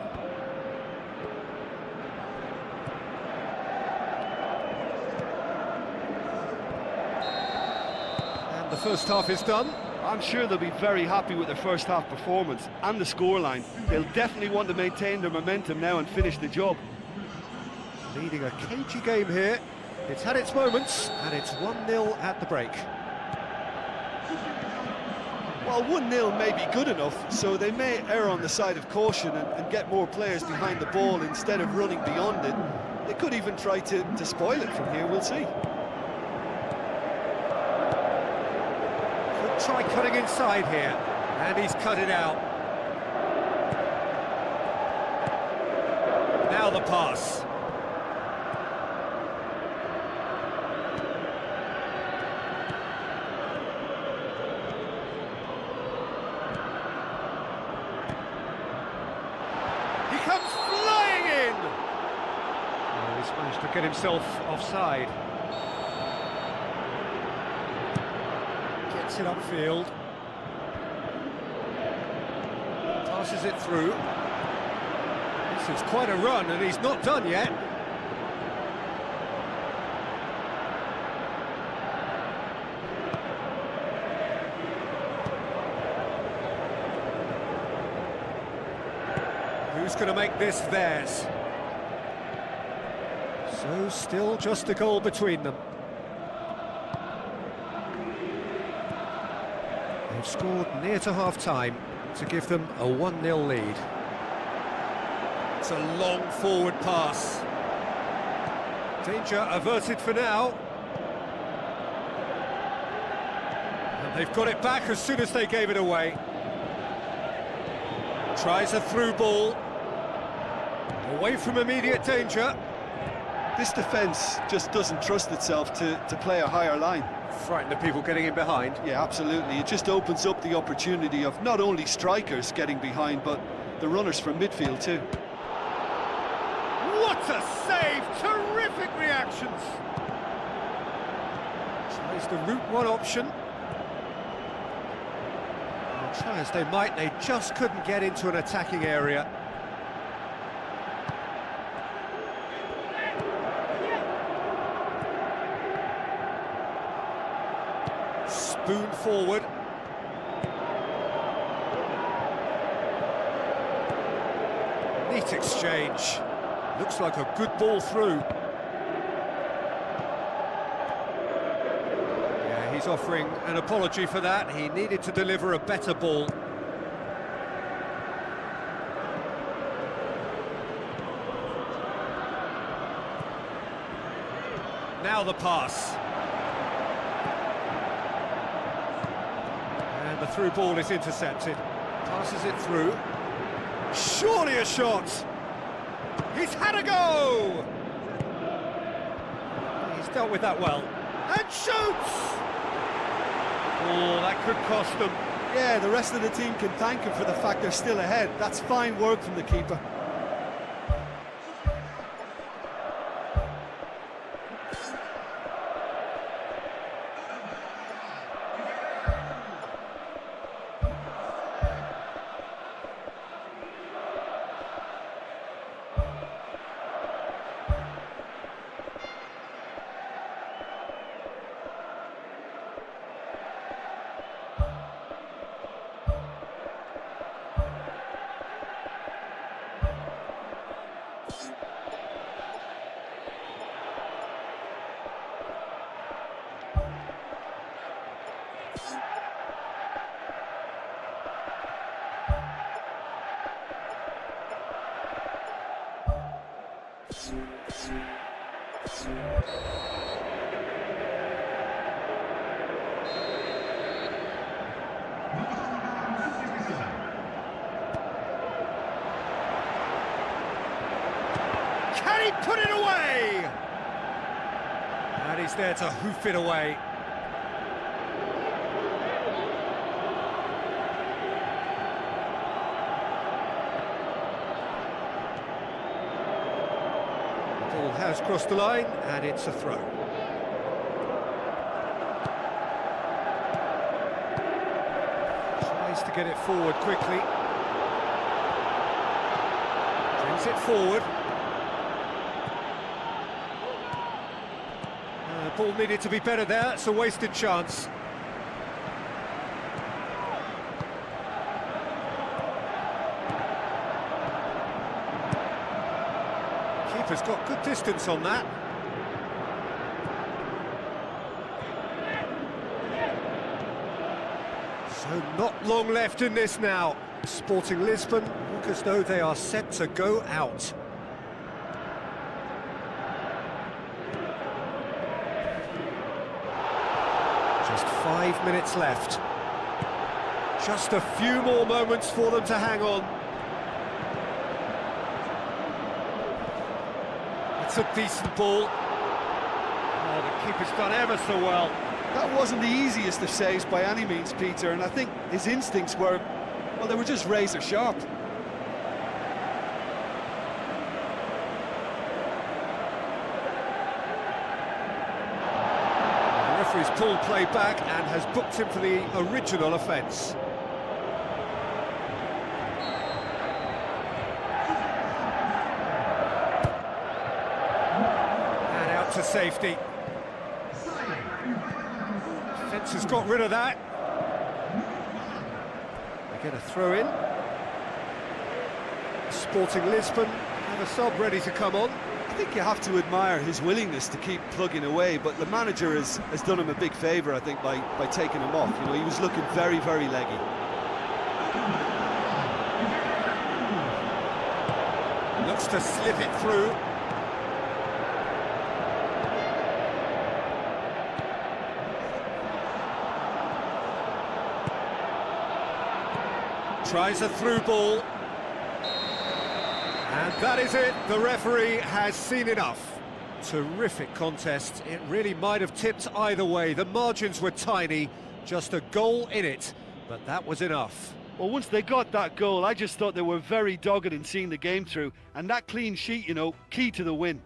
And the first half is done. I'm sure they'll be very happy with their first half performance and the scoreline. They'll definitely want to maintain their momentum now and finish the job. Leading a cagey game here. It's had its moments, and it's 1-0 at the break. Well, 1-0 may be good enough, so they may err on the side of caution and get more players behind the ball instead of running beyond it. They could even try to spoil it from here, we'll see. Try cutting inside here, and he's cut it out. Now the pass. He comes flying in! Oh, he's managed to get himself offside. Gets it upfield. Passes it through. This is quite a run, and he's not done yet. Who's going to make this theirs? So still just a goal between them. They've scored near to half-time to give them a 1-0 lead. It's a long forward pass. Danger averted for now. And they've got it back as soon as they gave it away. Tries a through ball. Away from immediate danger. This defence just doesn't trust itself to play a higher line. Frightened of people getting in behind. Yeah, absolutely. It just opens up the opportunity of not only strikers getting behind, but the runners from midfield too. What a save! Terrific reactions! Tries the route one option. Well, try as they might, they just couldn't get into an attacking area. Spoon forward. Neat exchange. Looks like a good ball through. Yeah, he's offering an apology for that. He needed to deliver a better ball. Now the pass. And the through ball is intercepted. Passes it through. Surely a shot! He's had a go! He's dealt with that well. And shoots! Oh, that could cost them. Yeah, the rest of the team can thank him for the fact they're still ahead. That's fine work from the keeper. Can he put it away? And he's there to hoof it away. The ball has crossed the line, and it's a throw. Tries to get it forward quickly. Brings it forward. Ball needed to be better there, it's a wasted chance. Keeper's got good distance on that. So not long left in this now. Sporting Lisbon look as though they are set to go out. Just 5 minutes left. Just a few more moments for them to hang on. It's a decent ball. Oh, the keeper's done ever so well. That wasn't the easiest of saves by any means, Peter, and I think his instincts were, well, they were just razor sharp. He's pulled play back and has booked him for the original offence. And out to safety. Defence has got rid of that. They get a throw in. Sporting Lisbon have a sub ready to come on. I think you have to admire his willingness to keep plugging away, but the manager has done him a big favour, I think, by taking him off. You know, he was looking very, very leggy. Looks to slip it through. Tries a through ball. And that is it, the referee has seen enough. Terrific contest, it really might have tipped either way. The margins were tiny, just a goal in it, but that was enough. Well, once they got that goal, I just thought they were very dogged in seeing the game through, and that clean sheet, you know, key to the win.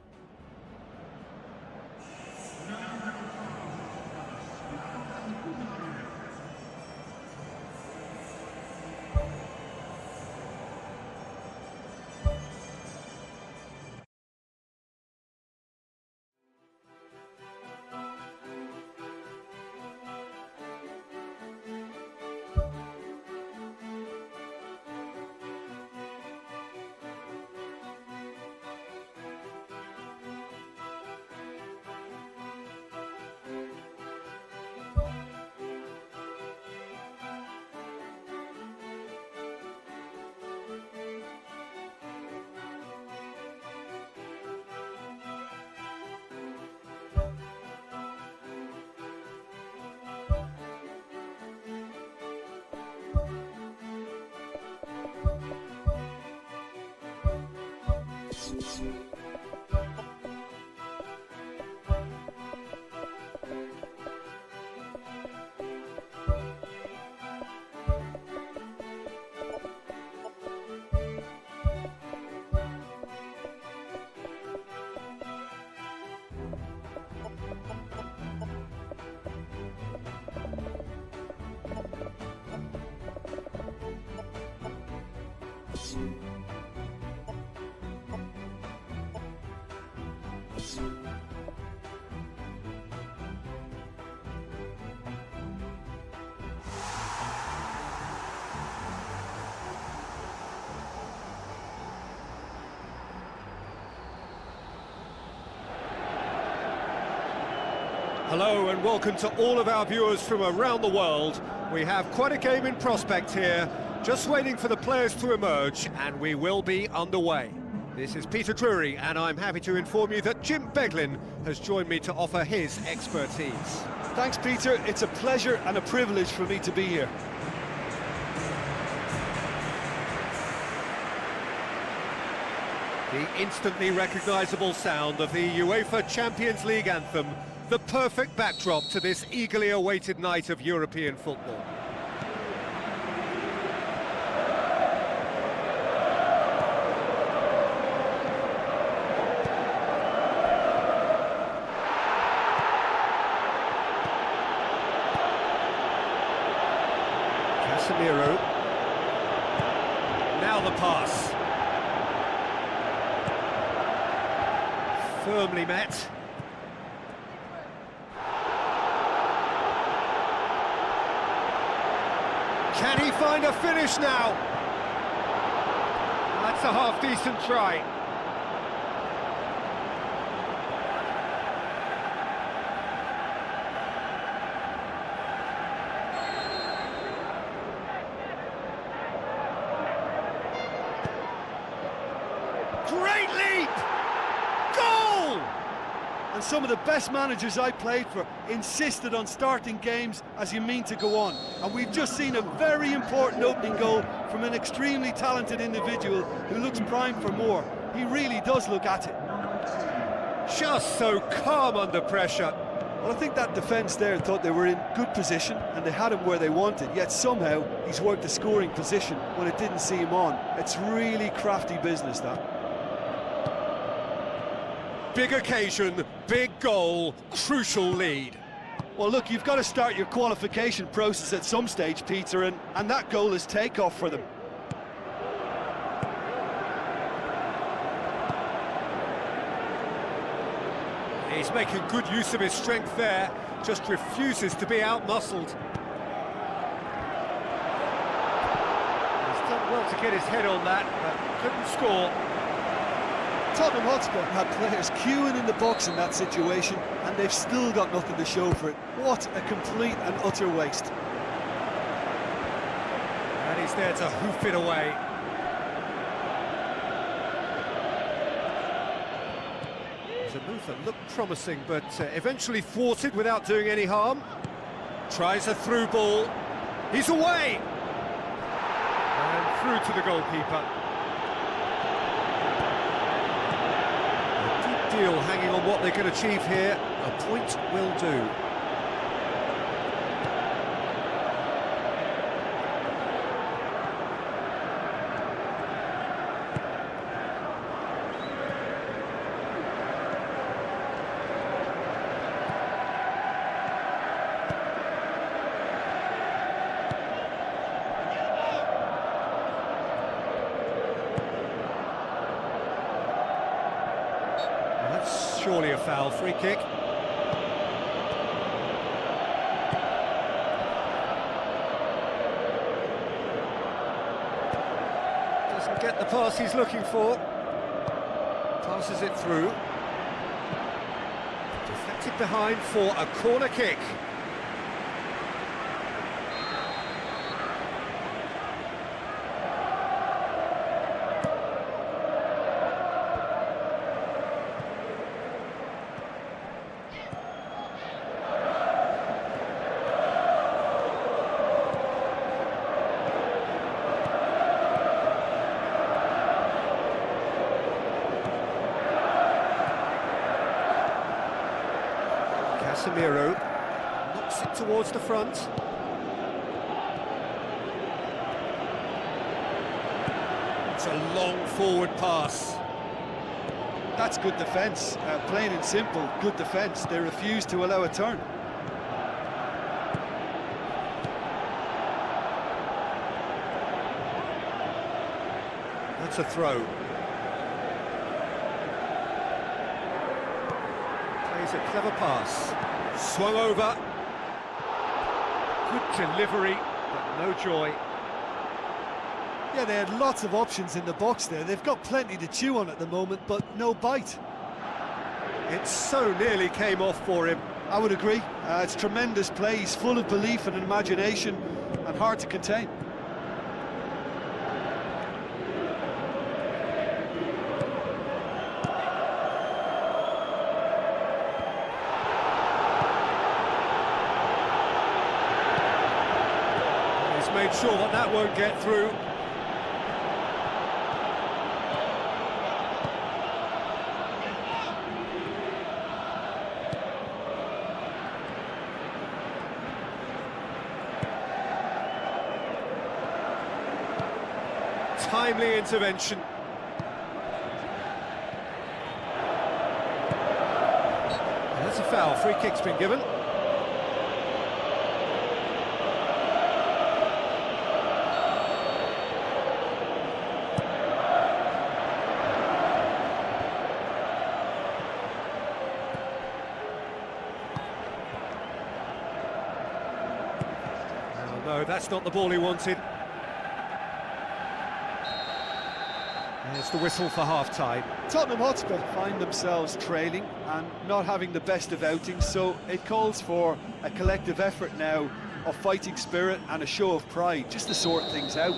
Hello and welcome to all of our viewers from around the world. We have quite a game in prospect here, just waiting for the players to emerge, and we will be underway. This is Peter Drury, and I'm happy to inform you that Jim Beglin has joined me to offer his expertise. Thanks, Peter. It's a pleasure and a privilege for me to be here. The instantly recognisable sound of the UEFA Champions League anthem, the perfect backdrop to this eagerly awaited night of European football. Casemiro. Now the pass. Firmly met. Can he find a finish now? That's a half-decent try. Great leap! Goal! And some of the best managers I played for insisted on starting games as you mean to go on. And we've just seen a very important opening goal from an extremely talented individual who looks primed for more. He really does look at it. Just so calm under pressure. Well, I think that defence there thought they were in good position and they had him where they wanted, yet somehow he's worked the scoring position when it didn't see him on. It's really crafty business, that. Big occasion, big goal, crucial lead. Well, look, you've got to start your qualification process at some stage, Peter, and that goal is takeoff for them. He's making good use of his strength there, just refuses to be out-muscled. He's done well to get his head on that, but couldn't score. Tottenham Hotspur had players queuing in the box in that situation, and they've still got nothing to show for it. What a complete and utter waste. And he's there to hoof it away. It's a move that looked promising, but eventually thwarted without doing any harm. Tries a through ball. He's away! And through to the goalkeeper. Deal hanging on what they can achieve here. A point will do. That's surely a foul. Free kick. Doesn't get the pass he's looking for. Passes it through. Deflected behind for a corner kick. Casemiro knocks it towards the front. It's a long forward pass. That's good defence, plain and simple, good defence. They refuse to allow a turn. That's a throw. Plays a clever pass. Swung over. Good delivery, but no joy. Yeah, they had lots of options in the box there. They've got plenty to chew on at the moment, but no bite. It so nearly came off for him. I would agree. It's tremendous play. He's full of belief and imagination and hard to contain. sure that that won't get through. Timely intervention. And that's a foul. Free kick's been given. Oh, no, that's not the ball he wanted. There's the whistle for half-time. Tottenham Hotspur find themselves trailing and not having the best of outings, so it calls for a collective effort now of fighting spirit and a show of pride, just to sort things out.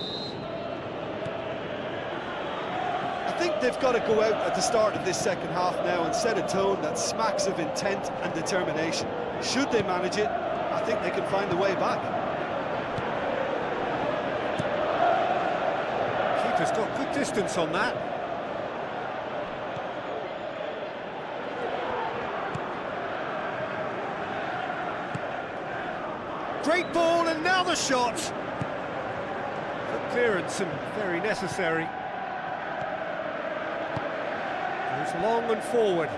I think they've got to go out at the start of this second half now and set a tone that smacks of intent and determination. Should they manage it, I think they can find the way back. Keeper's got good distance on that. Great ball, and now the shot. Good clearance and very necessary. Goes long and forward.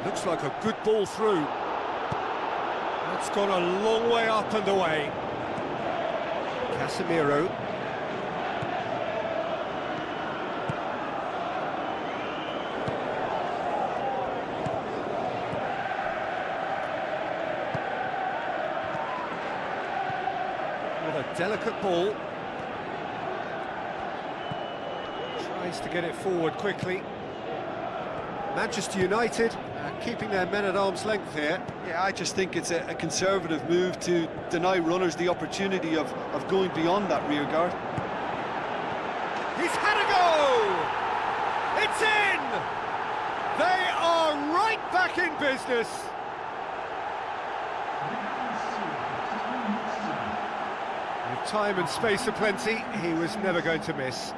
Looks like a good ball through. That's gone a long way up and away. Casemiro. With a delicate ball. Tries to get it forward quickly. Manchester United keeping their men at arm's length here. Yeah, I just think it's a conservative move to deny runners the opportunity of going beyond that rear guard. He's had a go! It's in! They are right back in business. With time and space aplenty, he was never going to miss.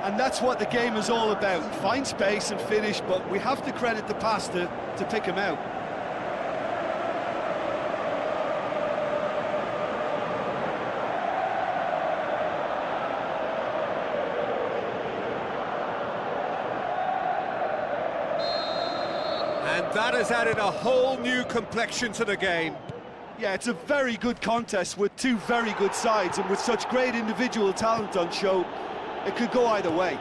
And that's what the game is all about. Find space and finish, but we have to credit the pass to pick him out. And that has added a whole new complexion to the game. Yeah, it's a very good contest with two very good sides, and with such great individual talent on show, it could go either way.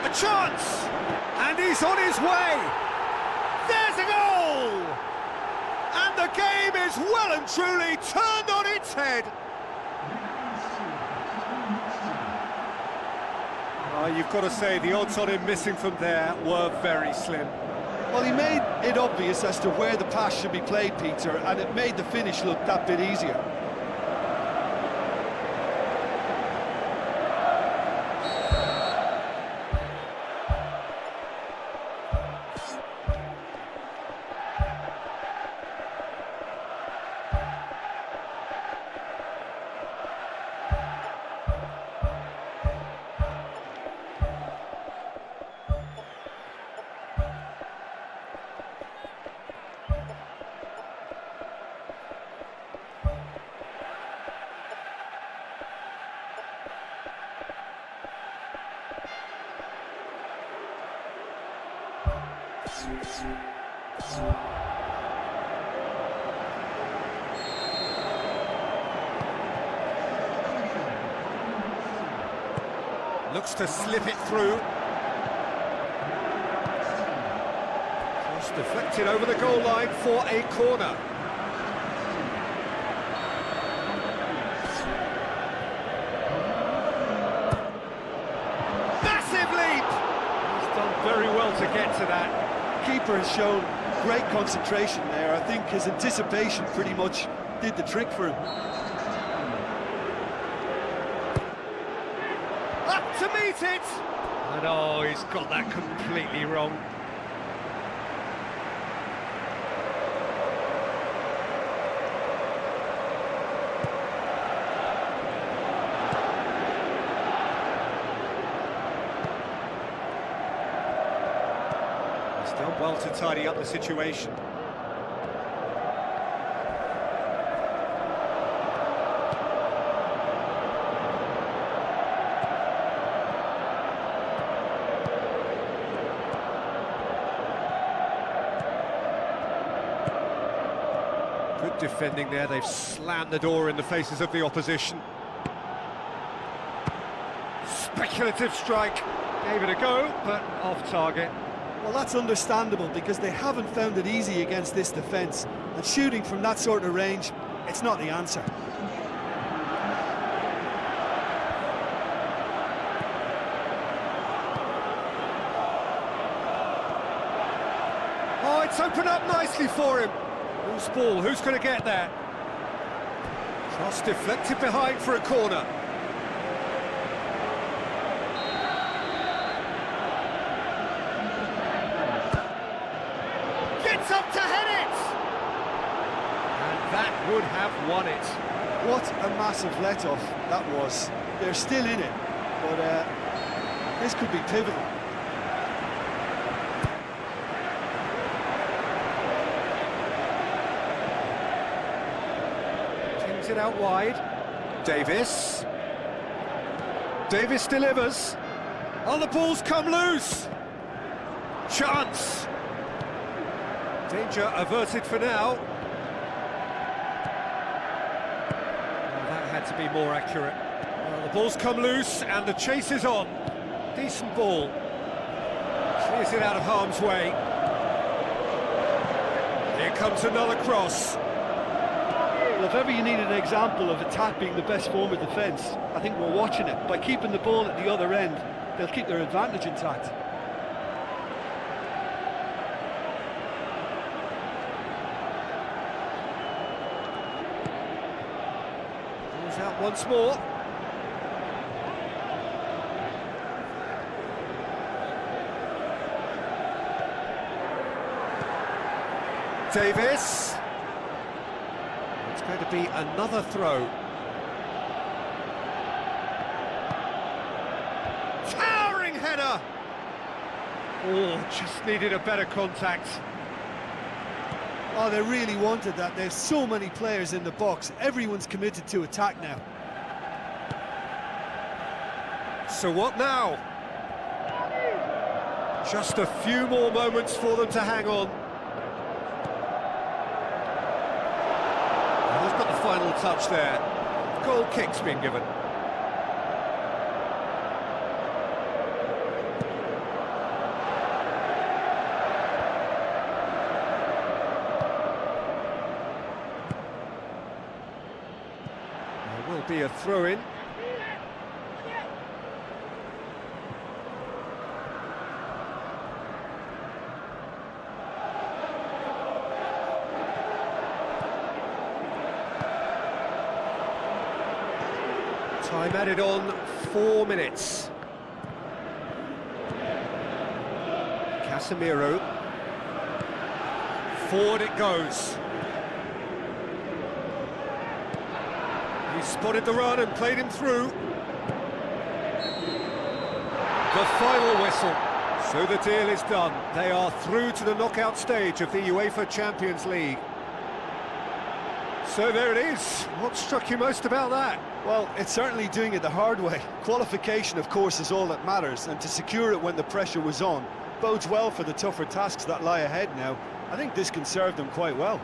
A chance! And he's on his way! There's a goal! And the game is well and truly turned on its head. You've got to say, the odds on him missing from there were very slim. Well, he made it obvious as to where the pass should be played, Peter, and it made the finish look that bit easier. Looks to slip it through. Cross deflected over the goal line for a corner. Massive leap! He's done very well to get to that. keeper has shown great concentration there. I think his anticipation pretty much did the trick for him. Up to meet it! And oh, he's got that completely wrong. He's done well to tidy up the situation. Good defending there, they've slammed the door in the faces of the opposition. Speculative strike, gave it a go, but off target. Well, that's understandable because they haven't found it easy against this defence, and shooting from that sort of range, it's not the answer. Oh, it's opened up nicely for him. Loose ball, who's going to get there? Cross deflected behind for a corner. Gets up to head it! And that would have won it. What a massive let-off that was. They're still in it, but this could be pivotal. It out wide. Davis delivers. Oh, the ball's come loose. Chance. Danger averted for now. Well, that had to be more accurate. Well, the ball's come loose and the chase is on. Decent ball. Clears it out of harm's way. Here comes another cross. Well, if ever you need an example of attack being the best form of defence, I think we're watching it. By keeping the ball at the other end, they'll keep their advantage intact. Ball's out once more. Davis. Going to be another throw. Towering header! Oh, just needed a better contact. Oh, they really wanted that. There's so many players in the box. Everyone's committed to attack now. So what now? Just a few more moments for them to hang on. Final touch there. Goal kick's been given. There will be a throw-in. Time added on 4 minutes. Casemiro. Forward it goes. He spotted the run and played him through. The final whistle. So the deal is done. They are through to the knockout stage of the UEFA Champions League. So there it is. What struck you most about that? Well, it's certainly doing it the hard way. Qualification, of course, is all that matters, and to secure it when the pressure was on bodes well for the tougher tasks that lie ahead now. I think this can serve them quite well.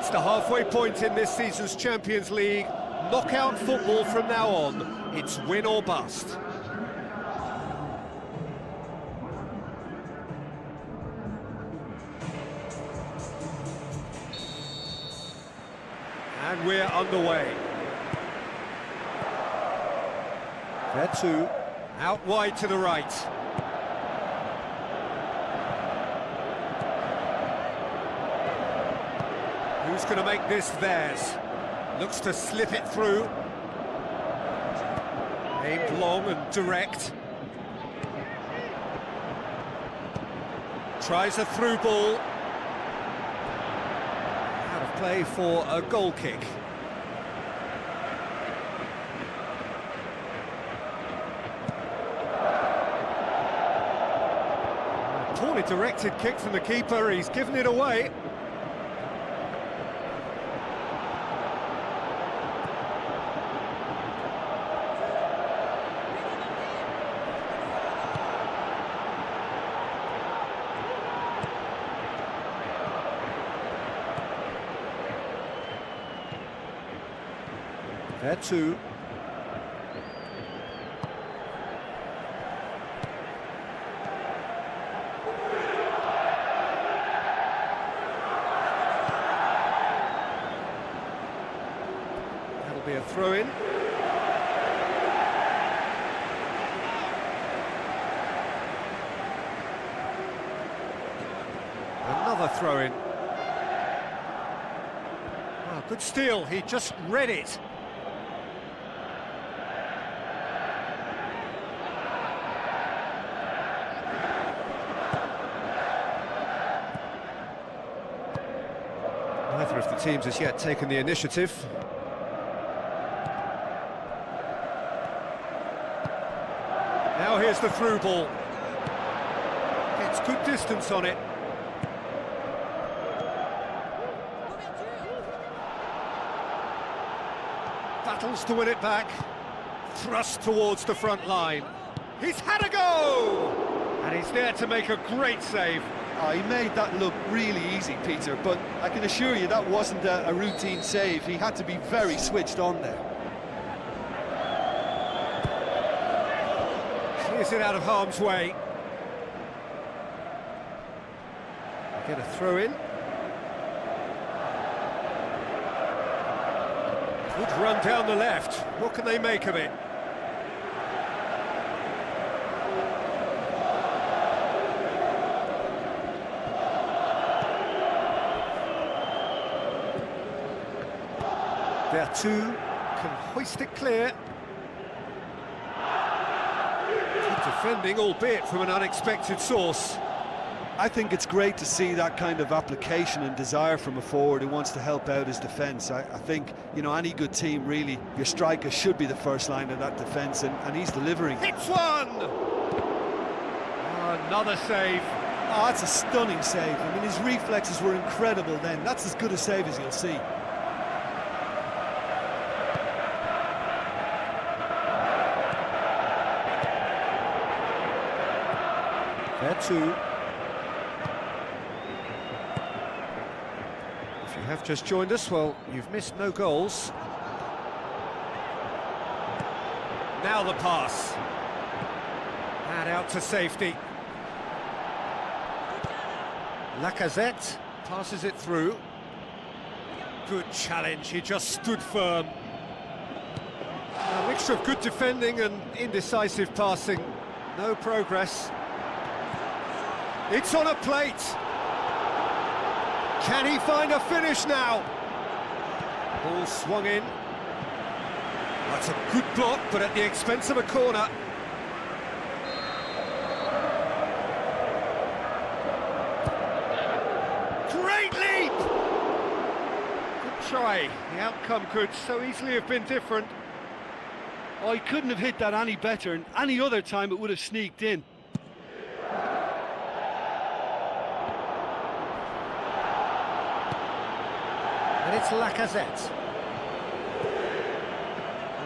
It's the halfway point in this season's Champions League. Knockout football from now on. It's win or bust. And we're underway. Vertu, out wide to the right. Who's going to make this theirs? Looks to slip it through. Aimed long and direct. Tries a through ball. Out of play for a goal kick. A poorly directed kick from the keeper, he's given it away. Vertu. That'll be a throw-in. Another throw-in. Oh, good steal, he just read it. Neither of the teams has yet taken the initiative. Now here's the through ball. Gets good distance on it. Battles to win it back. Thrust towards the front line. He's had a go! And he's there to make a great save. Oh, he made that look really easy, Peter, but I can assure you that wasn't a routine save. He had to be very switched on there. Clears it out of harm's way. Get a throw in. Good run down the left. What can they make of it? Vertu can hoist it clear. Good defending, albeit from an unexpected source. I think it's great to see that kind of application and desire from a forward who wants to help out his defence. I think, you know, any good team, really, your striker should be the first line of that defence, and he's delivering. Hits one! Oh, another save. Oh, that's a stunning save. I mean, his reflexes were incredible then. That's as good a save as you'll see. Vertu. If you have just joined us, well, you've missed no goals. Now the pass. And out to safety. Lacazette passes it through. Good challenge, he just stood firm. A mixture of good defending and indecisive passing. No progress. It's on a plate. Can he find a finish now? Ball swung in. That's a good block, but at the expense of a corner. Great leap! Good try. The outcome could so easily have been different. Oh, he couldn't have hit that any better, and any other time it would have sneaked in. And it's Lacazette.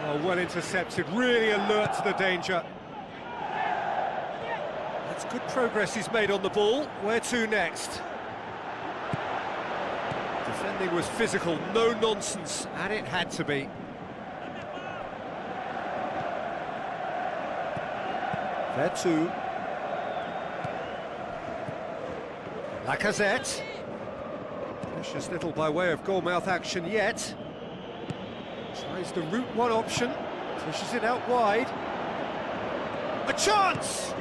Oh, well intercepted, really alert to the danger. That's good progress he's made on the ball. Where to next? Defender defending was physical, no nonsense, and it had to be. There too. Lacazette. Precious little by way of goal-mouth action yet. Tries the route one option, pushes it out wide. A chance!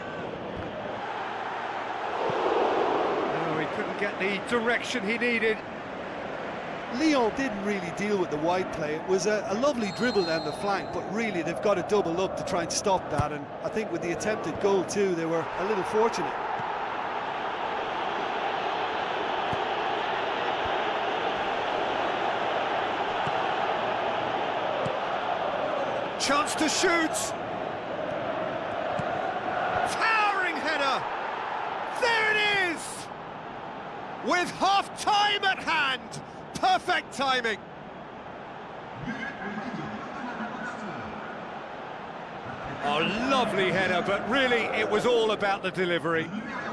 No, he couldn't get the direction he needed. Lyon didn't really deal with the wide play. It was a lovely dribble down the flank, but really they've got to double up to try and stop that, and I think with the attempted goal too, they were a little fortunate. Chance to shoot! Towering header! There it is! With half-time at hand! Perfect timing! Oh, lovely header, but really it was all about the delivery.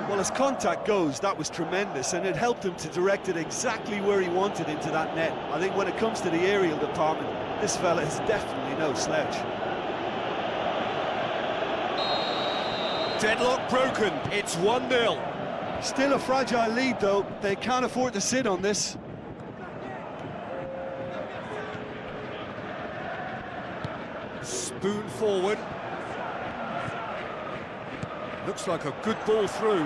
Well, as contact goes, that was tremendous, and it helped him to direct it exactly where he wanted into that net. I think when it comes to the aerial department, this fella is definitely no slouch. Deadlock broken, it's 1-0. Still a fragile lead, though. They can't afford to sit on this. Spoon forward. Looks like a good ball through.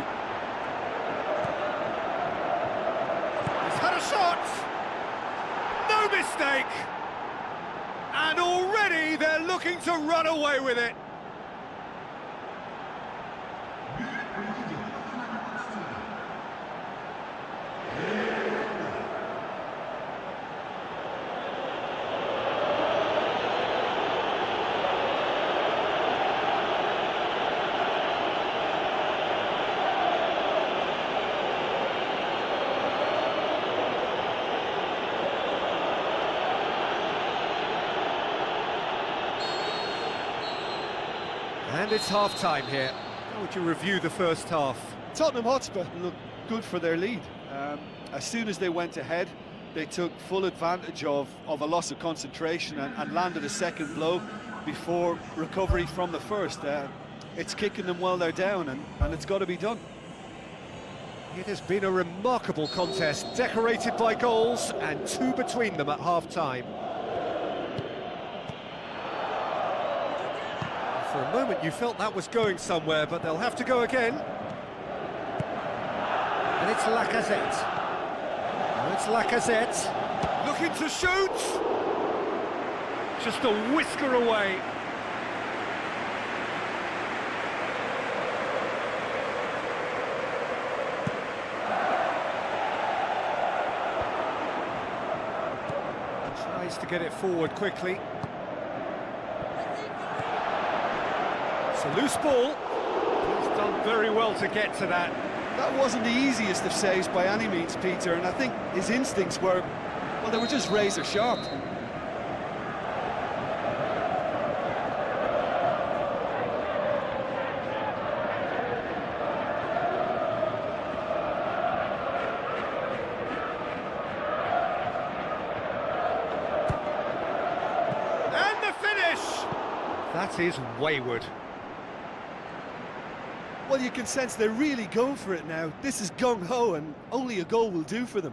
He's had a shot! No mistake! And already they're looking to run away with it. And it's half-time here. How would you review the first half? Tottenham Hotspur looked good for their lead. As soon as they went ahead, they took full advantage of a loss of concentration and landed a second blow before recovery from the first. It's kicking them while they're down, and it's got to be done. It has been a remarkable contest, decorated by goals, and two between them at half-time. For a moment you felt that was going somewhere, but they'll have to go again. And it's Lacazette. And it's Lacazette. Looking to shoot! Just a whisker away. Tries to get it forward quickly. It's a loose ball. He's done very well to get to that. That wasn't the easiest of saves by any means, Peter, and I think his instincts were, well, they were just razor sharp. And the finish! That is wayward. Well, you can sense they're really going for it now. This is gung-ho, and only a goal will do for them.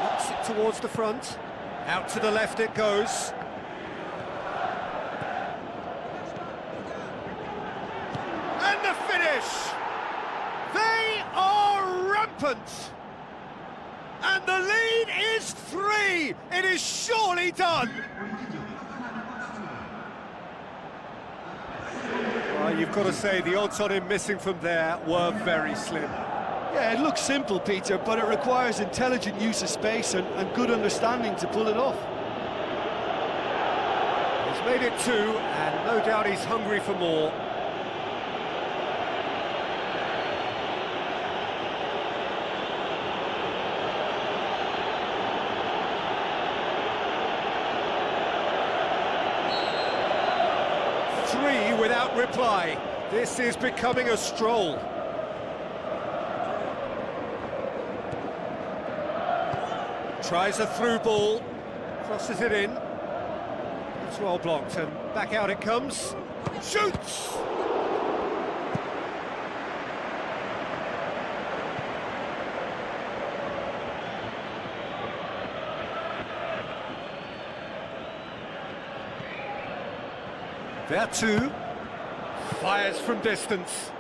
Knocks it towards the front. Out to the left it goes. And the finish! They are rampant! And the lead is 3! It is surely done! Well, you've got to say, the odds on him missing from there were very slim. Yeah, it looks simple, Peter, but it requires intelligent use of space and good understanding to pull it off. He's made it 2, and no doubt he's hungry for more. 3 without reply. This is becoming a stroll. Tries a through ball, crosses it in. It's well blocked and back out it comes. Shoots! There too. Fires from distance.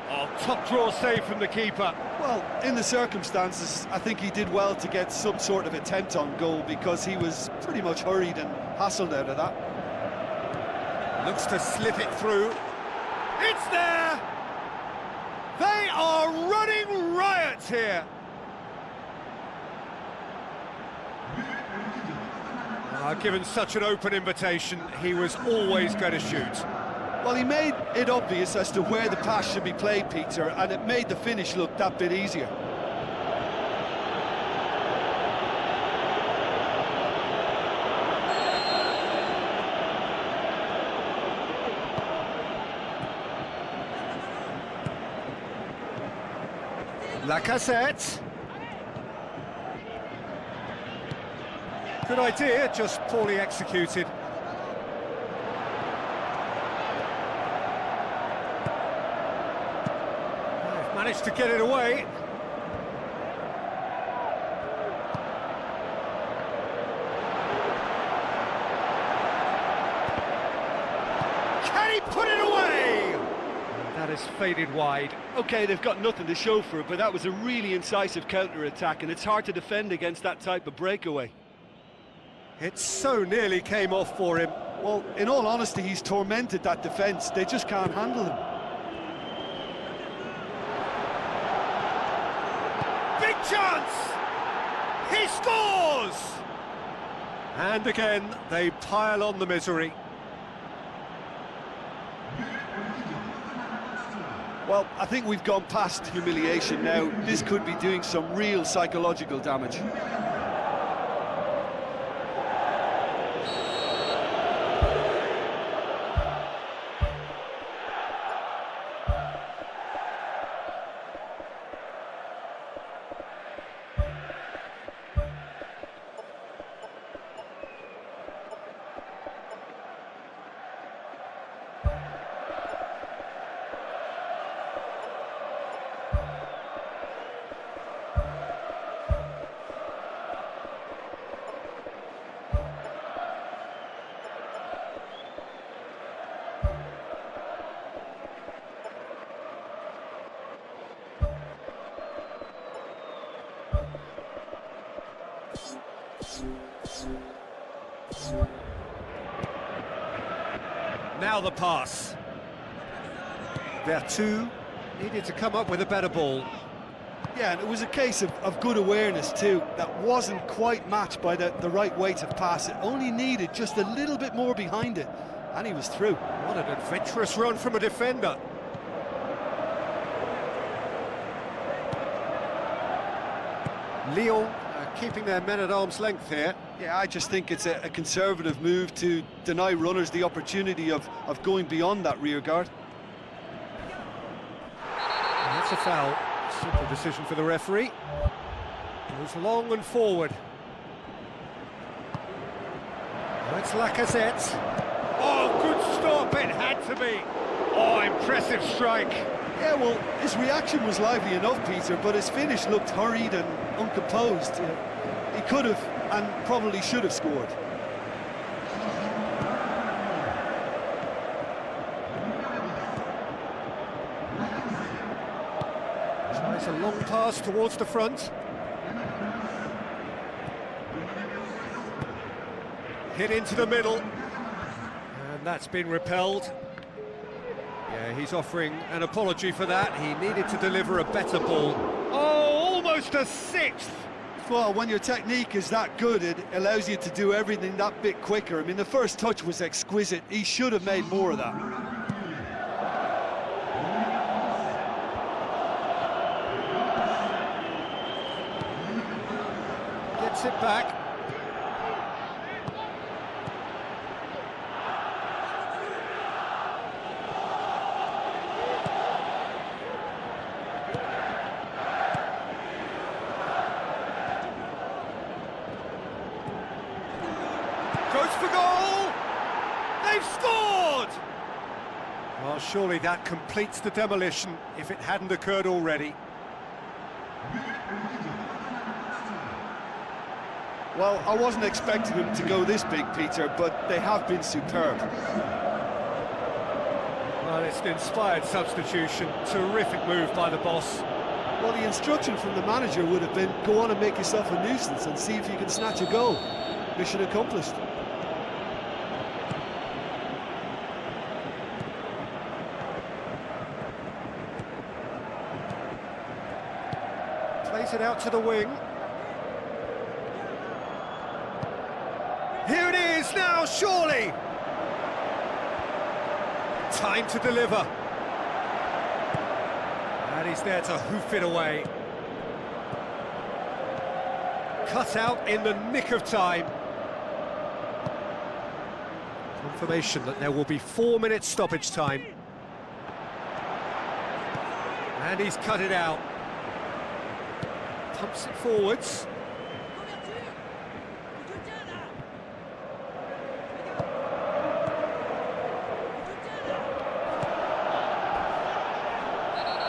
Oh, top draw save from the keeper. Well, in the circumstances, I think he did well to get some sort of attempt on goal because he was pretty much hurried and hassled out of that. Looks to slip it through. It's there! They are running riot here. Given such an open invitation, he was always going to shoot. Well, he made it obvious as to where the pass should be played, Peter, and it made the finish look that bit easier. Lacazette. Good idea, just poorly executed. They've managed to get it away. Can he put it away? That is faded wide. OK, they've got nothing to show for it, but that was a really incisive counter-attack, and it's hard to defend against that type of breakaway. It so nearly came off for him. Well, in all honesty, he's tormented that defence. They just can't handle him. Big chance! He scores! And again, they pile on the misery. Well, I think we've gone past humiliation now. This could be doing some real psychological damage. Now the pass. There too needed to come up with a better ball. Yeah, and it was a case of good awareness too. That wasn't quite matched by the right weight of pass. It only needed just a little bit more behind it, and he was through. What an adventurous run from a defender. Lyon keeping their men at arm's length here. Yeah, I just think it's a conservative move to deny runners the opportunity of going beyond that rear guard. And that's a foul. Simple decision for the referee. Goes long and forward. That's Lacazette. Oh, good stop, it had to be. Oh, impressive strike. Yeah, well, his reaction was lively enough, Peter, but his finish looked hurried and uncomposed. He could have and probably should have scored. Tries a long pass towards the front. Hit into the middle. And that's been repelled. Yeah, he's offering an apology for that. He needed to deliver a better ball. Oh, almost a sixth! Well, when your technique is that good, it allows you to do everything that bit quicker. I mean, the first touch was exquisite. He should have made more of that. Gets it back. Well, surely that completes the demolition if it hadn't occurred already. Well, I wasn't expecting them to go this big, Peter, but they have been superb. Well, it's an inspired substitution. Terrific move by the boss. Well, the instruction from the manager would have been, go on and make yourself a nuisance and see if you can snatch a goal. Mission accomplished. Plays it out to the wing. Here it is now, surely! Time to deliver. And he's there to hoof it away. Cut out in the nick of time. Confirmation that there will be 4 minutes stoppage time. And he's cut it out. Pumps it forwards.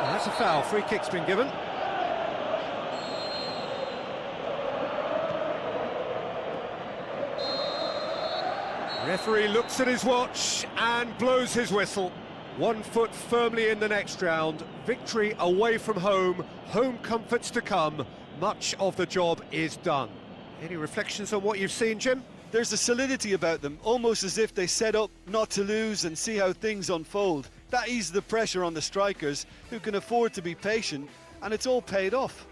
That's a foul. Free kick's been given. Referee looks at his watch and blows his whistle. 1 foot firmly in the next round. Victory away from home. Home comforts to come. Much of the job is done. Any reflections on what you've seen, Jim? There's a solidity about them, almost as if they set up not to lose and see how things unfold. That eases the pressure on the strikers, who can afford to be patient, and it's all paid off.